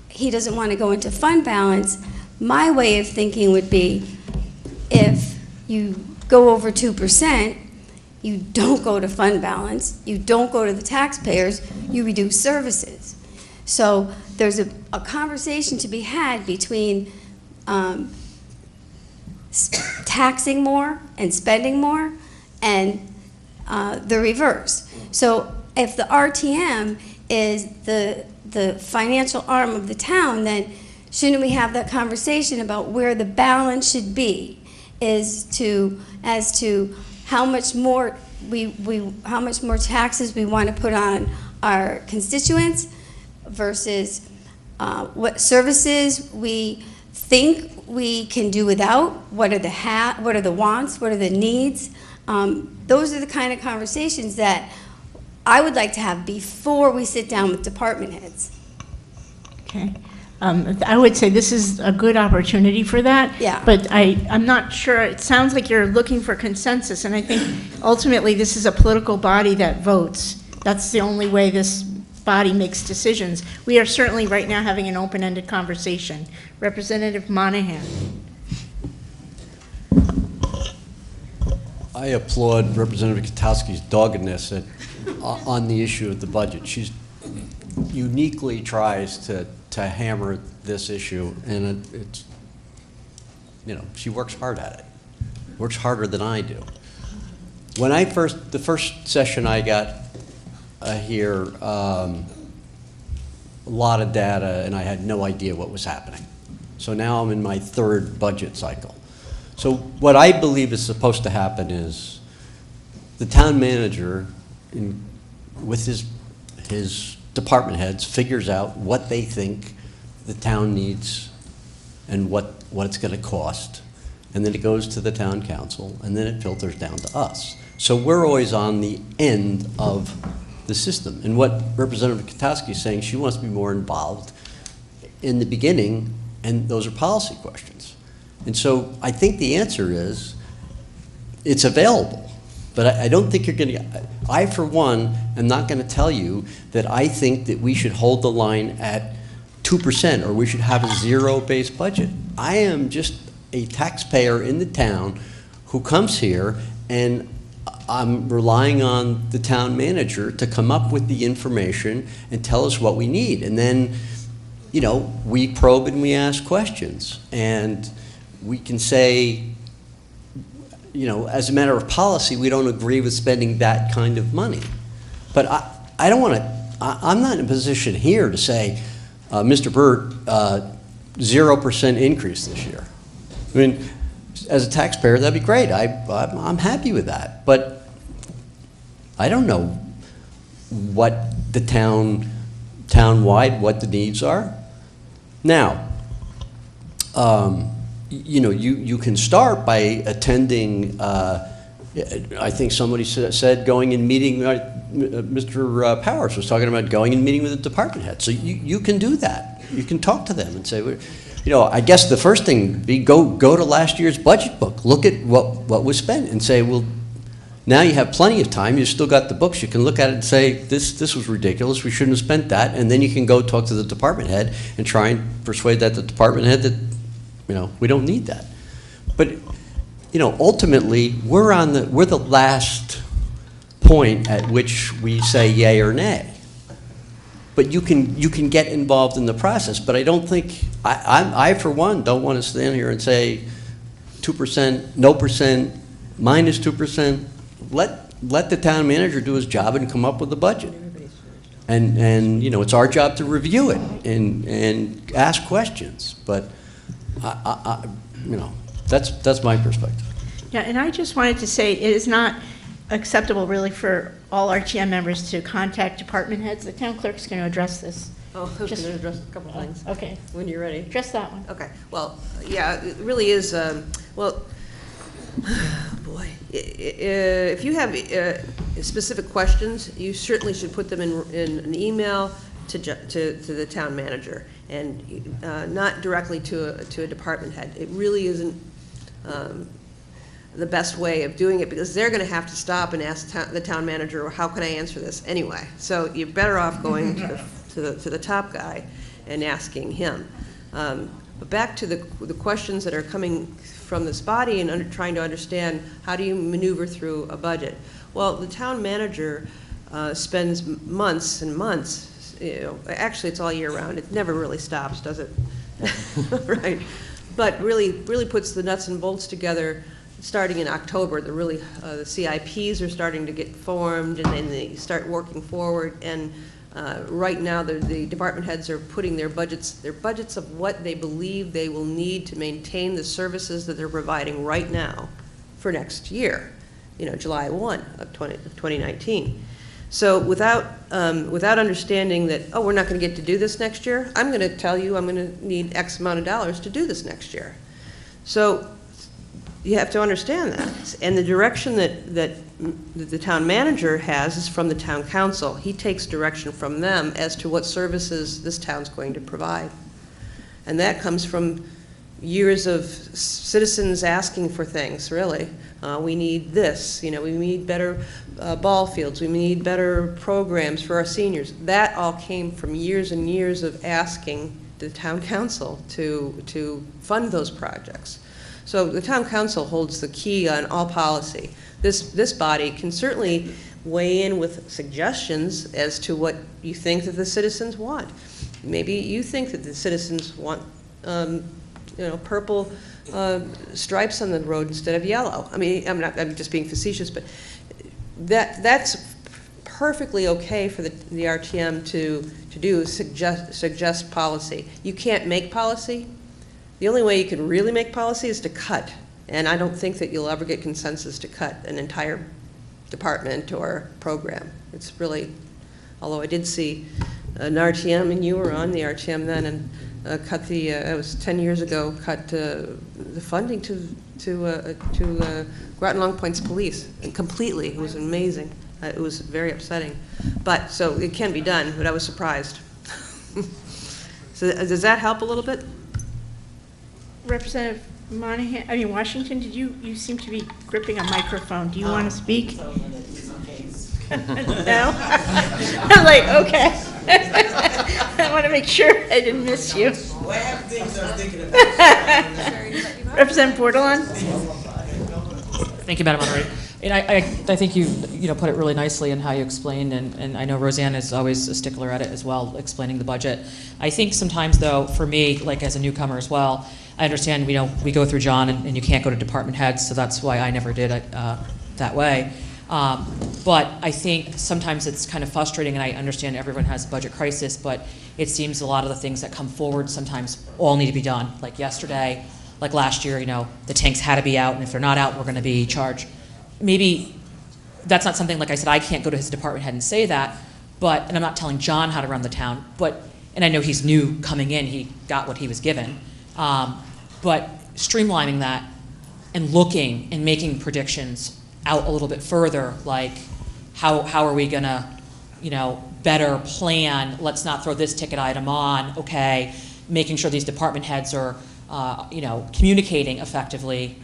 he doesn't want to go into fund balance, my way of thinking would be if you go over 2%, you don't go to fund balance, you don't go to the taxpayers, you reduce services. So there's a conversation to be had between taxing more and spending more and the reverse. So if the RTM is the financial arm of the town, then shouldn't we have that conversation about where the balance should be as to how much more how much more taxes we want to put on our constituents versus what services we think we can do without, what are the wants, what are the needs. Those are the kind of conversations that I would like to have before we sit down with department heads. Okay. I would say this is a good opportunity for that. Yeah. But I'm not sure. It sounds like you're looking for consensus, and I think ultimately this is a political body that votes. That's the only way this body makes decisions. We are certainly right now having an open-ended conversation. Representative Monahan. I applaud Representative Katowski's doggedness on the issue of the budget. She uniquely tries to hammer this issue, and it's, you know, she works hard at it. Works harder than I do. When the first session I got here, a lot of data, and I had no idea what was happening. So now I'm in my third budget cycle. So what I believe is supposed to happen is the town manager, with his department heads, figures out what they think the town needs and what it's going to cost, and then it goes to the town council, and then it filters down to us. So we're always on the end of the system. And what Representative Katowski is saying, she wants to be more involved in the beginning, and those are policy questions. And so I think the answer is it's available. But I don't think you're going to, I for one am not going to tell you that I think that we should hold the line at 2% or we should have a zero-based budget. I am just a taxpayer in the town who comes here, and I'm relying on the town manager to come up with the information and tell us what we need. And then, you know, we probe and we ask questions. And we can say, you know, as a matter of policy, we don't agree with spending that kind of money. But I don't want to, I'm not in a position here to say, Mr. Burt, 0% increase this year. I mean, as a taxpayer, that'd be great. I'm happy with that. But I don't know what the town-wide, what the needs are. Now, you know, you can start by attending, I think somebody said going and meeting, Mr. Powers was talking about going and meeting with the department head. So you can do that. You can talk to them and say, you know, I guess the first thing would be go to last year's budget book, look at what was spent and say, well, now you have plenty of time, you've still got the books, you can look at it and say, this was ridiculous, we shouldn't have spent that, and then you can go talk to the department head and try and persuade that the department head that, you know, we don't need that. But, you know, ultimately, we're the last point at which we say yay or nay. But you can get involved in the process. But I don't think, I for one, don't want to stand here and say 2%, no percent, minus 2%. Let the town manager do his job and come up with a budget. And you know, it's our job to review it and ask questions. But you know, that's my perspective. Yeah, and I just wanted to say it is not acceptable really for all RTM members to contact department heads. The town clerk's going to address this. Oh, I was going to address a couple things. Okay. When you're ready. Address that one. Okay. Well, yeah, it really is, well, boy, if you have specific questions, you certainly should put them in an email to the town manager, and not directly to a department head. It really isn't the best way of doing it, because they're going to have to stop and ask the town manager, well, how can I answer this anyway? So you're better off going to the top guy and asking him. But back to the questions that are coming from this body and trying to understand how do you maneuver through a budget. Well, the town manager spends months and months, actually it's all year round. It never really stops, does it? Right. But really puts the nuts and bolts together starting in October. The CIPs are starting to get formed, and then they start working forward. And right now, the department heads are putting their budgets of what they believe they will need to maintain the services that they're providing right now for next year, July 1 of 2019. So without understanding that, oh, we're not going to get to do this next year, I'm going to tell you I'm going to need X amount of dollars to do this next year. So you have to understand that. And the direction that the town manager has is from the town council. He takes direction from them as to what services this town's going to provide. And that comes from years of citizens asking for things, really. We need this, we need better ball fields, we need better programs for our seniors. That all came from years and years of asking the town council to fund those projects. So the town council holds the key on all policy. This body can certainly weigh in with suggestions as to what you think that the citizens want. Maybe you think that the citizens want purple stripes on the road instead of yellow. I mean, I'm just being facetious, but that's perfectly okay for the RTM to do, suggest policy. You can't make policy. The only way you can really make policy is to cut, and I don't think that you'll ever get consensus to cut an entire department or program. It's really, although I did see an RTM, and you were on the RTM then, and cut the, it was 10 years ago, cut the funding to Groton Long Point's police, and completely. It was amazing. It was very upsetting. But, so it can be done, but I was surprised. So does that help a little bit? Representative Washington, you seem to be gripping a microphone. Do you want to speak? No? I'm like, okay. I want to make sure I didn't miss you. Well, I have things I was thinking about. Representative Bordelon? Thank you, Madam Moderator. And I think you put it really nicely in how you explained, and I know Roseanne is always a stickler at it as well, explaining the budget. I think sometimes, though, for me, like as a newcomer as well, I understand, we go through John, and you can't go to department heads, so that's why I never did it that way. But I think sometimes it's kind of frustrating, and I understand everyone has a budget crisis, but it seems a lot of the things that come forward sometimes all need to be done. Like yesterday, like last year, the tanks had to be out, and if they're not out, we're going to be charged. Maybe that's not something, like I said, I can't go to his department head and say that, and I'm not telling John how to run the town, and I know he's new coming in, he got what he was given, but streamlining that and looking and making predictions out a little bit further, like how are we going to, better plan, let's not throw this ticket item on, okay, making sure these department heads are, communicating effectively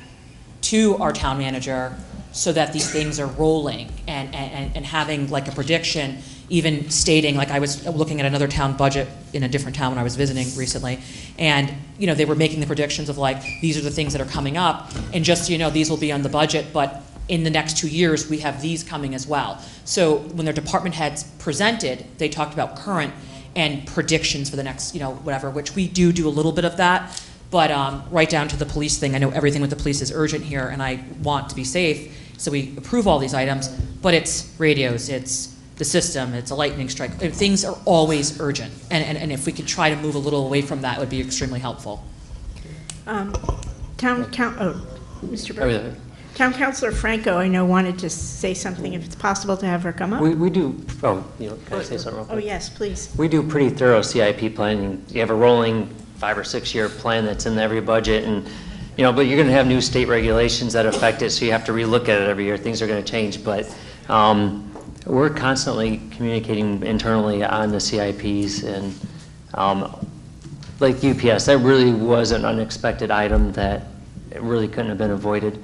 to our town manager so that these things are rolling and having like a prediction, even stating, like I was looking at another town budget in a different town when I was visiting recently, and they were making the predictions of like, these are the things that are coming up, and just these will be on the budget, but in the next 2 years, we have these coming as well. So when their department heads presented, they talked about current and predictions for the next, whatever, which we do a little bit of that. But right down to the police thing, I know everything with the police is urgent here, and I want to be safe, so we approve all these items, but it's radios, it's the system, it's a lightning strike. Things are always urgent, and if we could try to move a little away from that, it would be extremely helpful. Mr. Burke. Town Councilor Franco, I know, wanted to say something, if it's possible to have her come up. We do, can I say something real quick? Oh, yes, please. We do pretty thorough CIP planning. You have a rolling 5 or 6 year plan that's in every budget, and but you're going to have new state regulations that affect it, so you have to relook at it every year. Things are going to change, but we're constantly communicating internally on the CIPs, and like UPS, that really was an unexpected item that it really couldn't have been avoided.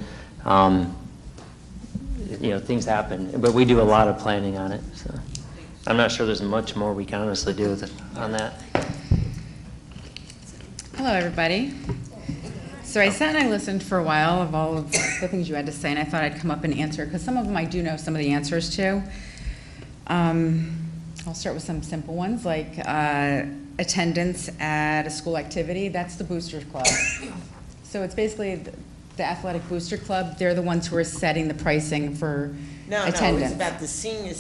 Things happen, but we do a lot of planning on it, so I'm not sure there's much more we can honestly do on that. Hello, everybody. So I sat and I listened for a while of all of the things you had to say, and I thought I'd come up and answer, because some of them I do know some of the answers to. I'll start with some simple ones, like attendance at a school activity. That's the Boosters Club. So it's basically the athletic booster club. They're the ones who are setting the pricing for attendance. No, it's about the senior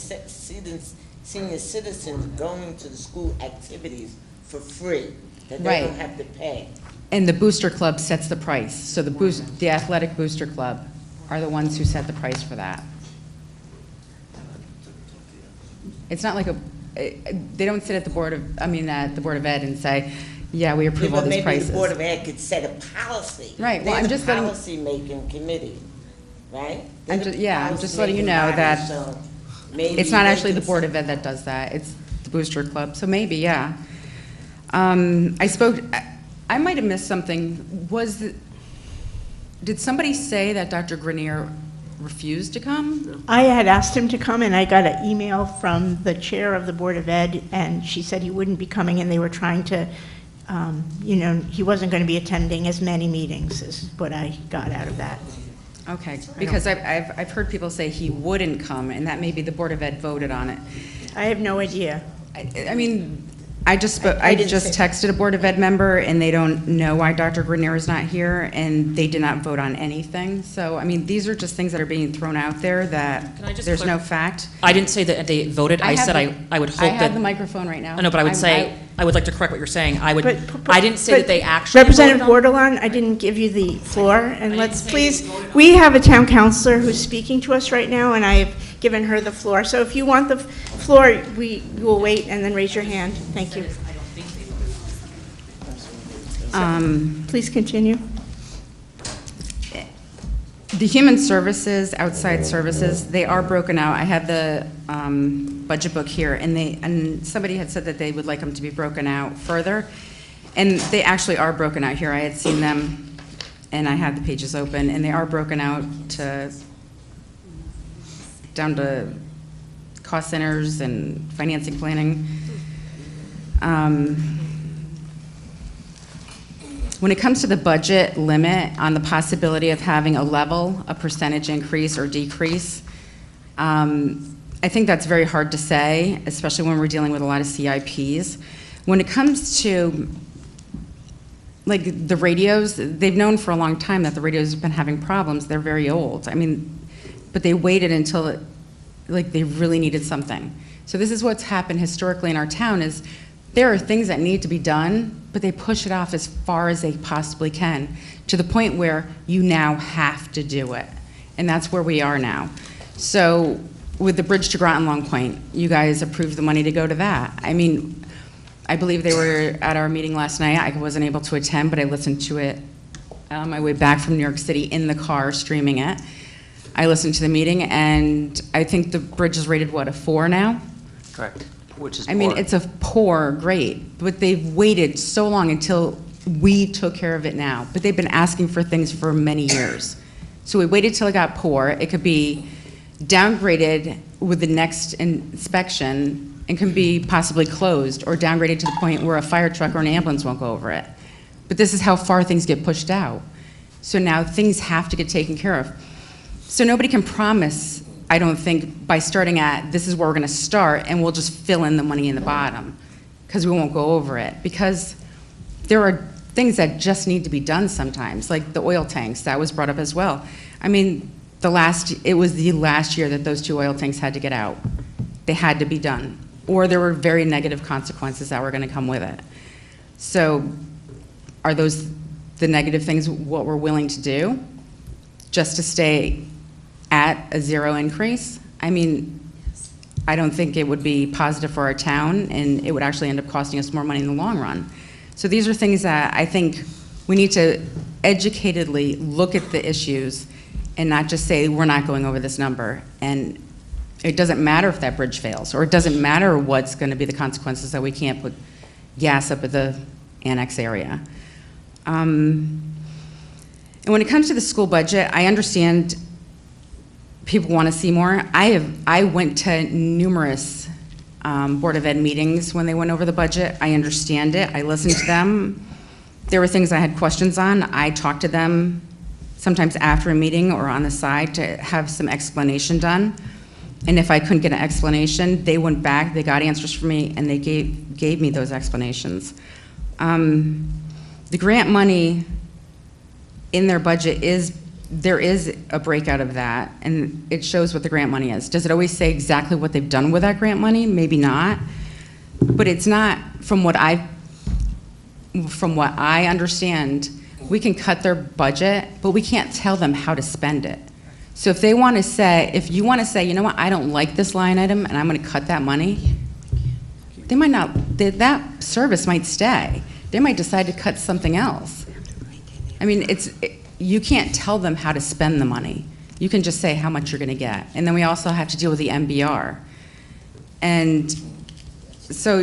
citizens going to the school activities for free, that they don't have to pay. And the booster club sets the price. So the athletic booster club are the ones who set the price for that. It's not like they don't sit at the Board of Ed and say, yeah, we approve all these prices. Maybe the Board of Ed could set a policy. Right. Well, I'm just policy-making committee, right? I'm just letting you know that it's not actually the Board of Ed that does that. It's the booster club. So maybe, yeah. I might have missed something. Did somebody say that Dr. Grenier refused to come? I had asked him to come, and I got an email from the chair of the Board of Ed, and she said he wouldn't be coming, and they were trying to, he wasn't going to be attending as many meetings, is what I got out of that. Okay, because I've heard people say he wouldn't come, and that maybe the Board of Ed voted on it. I have no idea. I just texted a Board of Ed member, and they don't know why Dr. Grenier is not here, and they did not vote on anything. So, these are just things that are being thrown out there that there's no fact. I didn't say that they voted. I said I would hope that. I have the microphone right now. I know, but I would say, I would like to correct what you're saying. I didn't say that they actually Representative Bordelon, I didn't give you the floor, and let's please, we have a town councilor who's speaking to us right now, and I have given her the floor. So if you want the floor, we will wait and then raise your hand. Thank you. Please continue. The human services, outside services, they are broken out. I have the budget book here, and somebody had said that they would like them to be broken out further, and they actually are broken out here. I had seen them, and I had the pages open, and they are broken out down to cost centers and financing planning. When it comes to the budget limit on the possibility of having a percentage increase or decrease, I think that's very hard to say, especially when we're dealing with a lot of CIPs. When it comes to like the radios, they've known for a long time that the radios have been having problems. They're very old. But they waited until they really needed something. So this is what's happened historically in our town is there are things that need to be done, but they push it off as far as they possibly can to the point where you now have to do it. And that's where we are now. So with the bridge to Groton Long Point, you guys approved the money to go to that. I believe they were at our meeting last night. I wasn't able to attend, but I listened to it on my way back from New York City in the car, streaming it. I listened to the meeting, and I think the bridge is rated, a 4 now? Correct. Which is poor. It's a poor grade, but they've waited so long until we took care of it now. But they've been asking for things for many years. So we waited till it got poor. It could be downgraded with the next inspection and can be possibly closed or downgraded to the point where a fire truck or an ambulance won't go over it. But this is how far things get pushed out. So now things have to get taken care of. So nobody can promise, I don't think, by starting at this is where we're going to start and we'll just fill in the money in the bottom because we won't go over it. Because there are things that just need to be done sometimes, like the oil tanks. That was brought up as well. It was the last year that those 2 oil tanks had to get out. They had to be done. Or there were very negative consequences that were going to come with it. So are those the negative things what we're willing to do? just to stay at a zero increase, I mean, I don't think it would be positive for our town, and it would actually end up costing us more money in the long run. So these are things that I think we need to educatedly look at the issues and not just say, we're not going over this number. And it doesn't matter if that bridge fails, or it doesn't matter what's going to be the consequences that we can't put gas up at the annex area. And when it comes to the school budget, I understand people want to see more. I went to numerous Board of Ed meetings when they went over the budget. I understand it. I listened to them. There were things I had questions on. I talked to them sometimes after a meeting or on the side to have some explanation done. And if I couldn't get an explanation, they went back, they got answers from me, and they gave me those explanations. The grant money in their budget there is a breakout of that, and it shows what the grant money is. Does it always say exactly what they've done with that grant money? Maybe not. But it's not, from what I understand, we can cut their budget, but we can't tell them how to spend it. So if they want to say, if you want to say, you know what, I don't like this line item and I'm going to cut that money, they might not, that service might stay. They might decide to cut something else. I mean, you can't tell them how to spend the money. You can just say how much you're going to get. And then we also have to deal with the MBR. And so,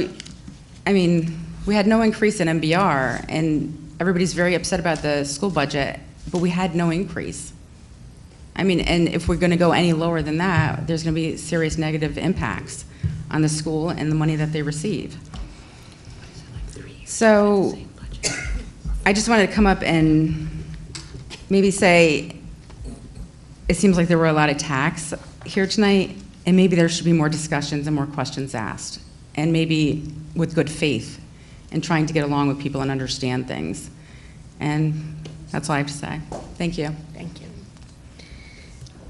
I mean, we had no increase in MBR, and everybody's very upset about the school budget, but we had no increase. I mean, and if we're going to go any lower than that, there's going to be serious negative impacts on the school and the money that they receive. So I just wanted to come up and maybe say, it seems like there were a lot of attacks here tonight, and maybe there should be more discussions and more questions asked, and maybe with good faith and trying to get along with people and understand things. And that's all I have to say. Thank you. Thank you.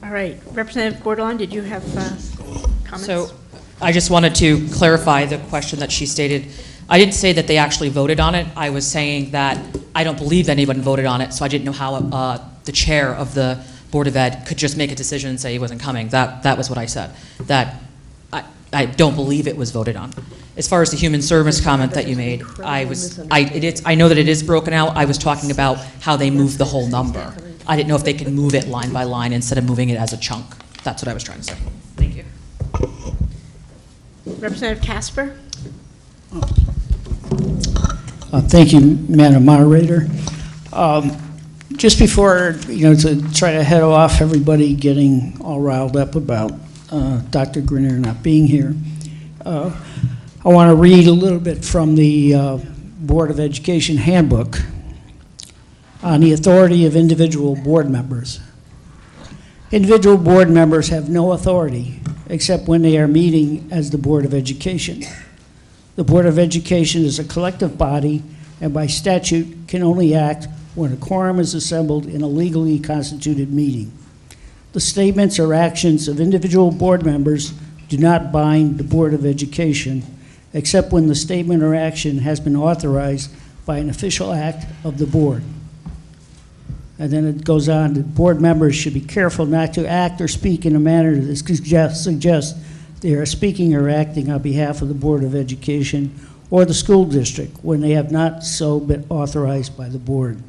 All right, Representative Gordon, did you have comments? So I just wanted to clarify the question that she stated. I didn't say that they actually voted on it. I was saying that I don't believe that anyone voted on it, so I didn't know how the chair of the Board of Ed could just make a decision and say he wasn't coming. That was what I said, that I don't believe it was voted on. As far as the human service comment that you made, I know that it is broken out. I was talking about how they moved the whole number. I didn't know if they could move it line by line instead of moving it as a chunk. That's what I was trying to say. Thank you. Representative Casper? Thank you, Madam Moderator. Just before, to try to head off everybody getting all riled up about Dr. Grenier not being here, I want to read a little bit from the Board of Education handbook on the authority of individual board members. Individual board members have no authority except when they are meeting as the Board of Education. The Board of Education is a collective body and by statute can only act when a quorum is assembled in a legally constituted meeting. The statements or actions of individual board members do not bind the Board of Education except when the statement or action has been authorized by an official act of the board. And then it goes on, that board members should be careful not to act or speak in a manner that suggests they are speaking or acting on behalf of the Board of Education or the school district when they have not so been authorized by the board.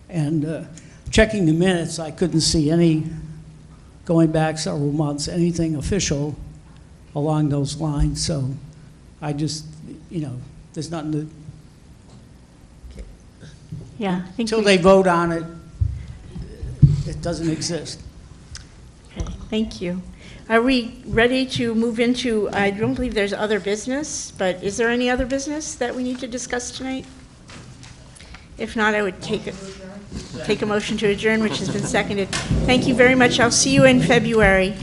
And checking the minutes, I couldn't see any, going back several months, anything official along those lines. So I just, there's nothing to, yeah, until they vote on it, it doesn't exist. Okay, thank you. Are we ready to move into, I don't believe there's other business, but is there any other business that we need to discuss tonight? If not, I would take a motion to adjourn, which has been seconded. Thank you very much. I'll see you in February.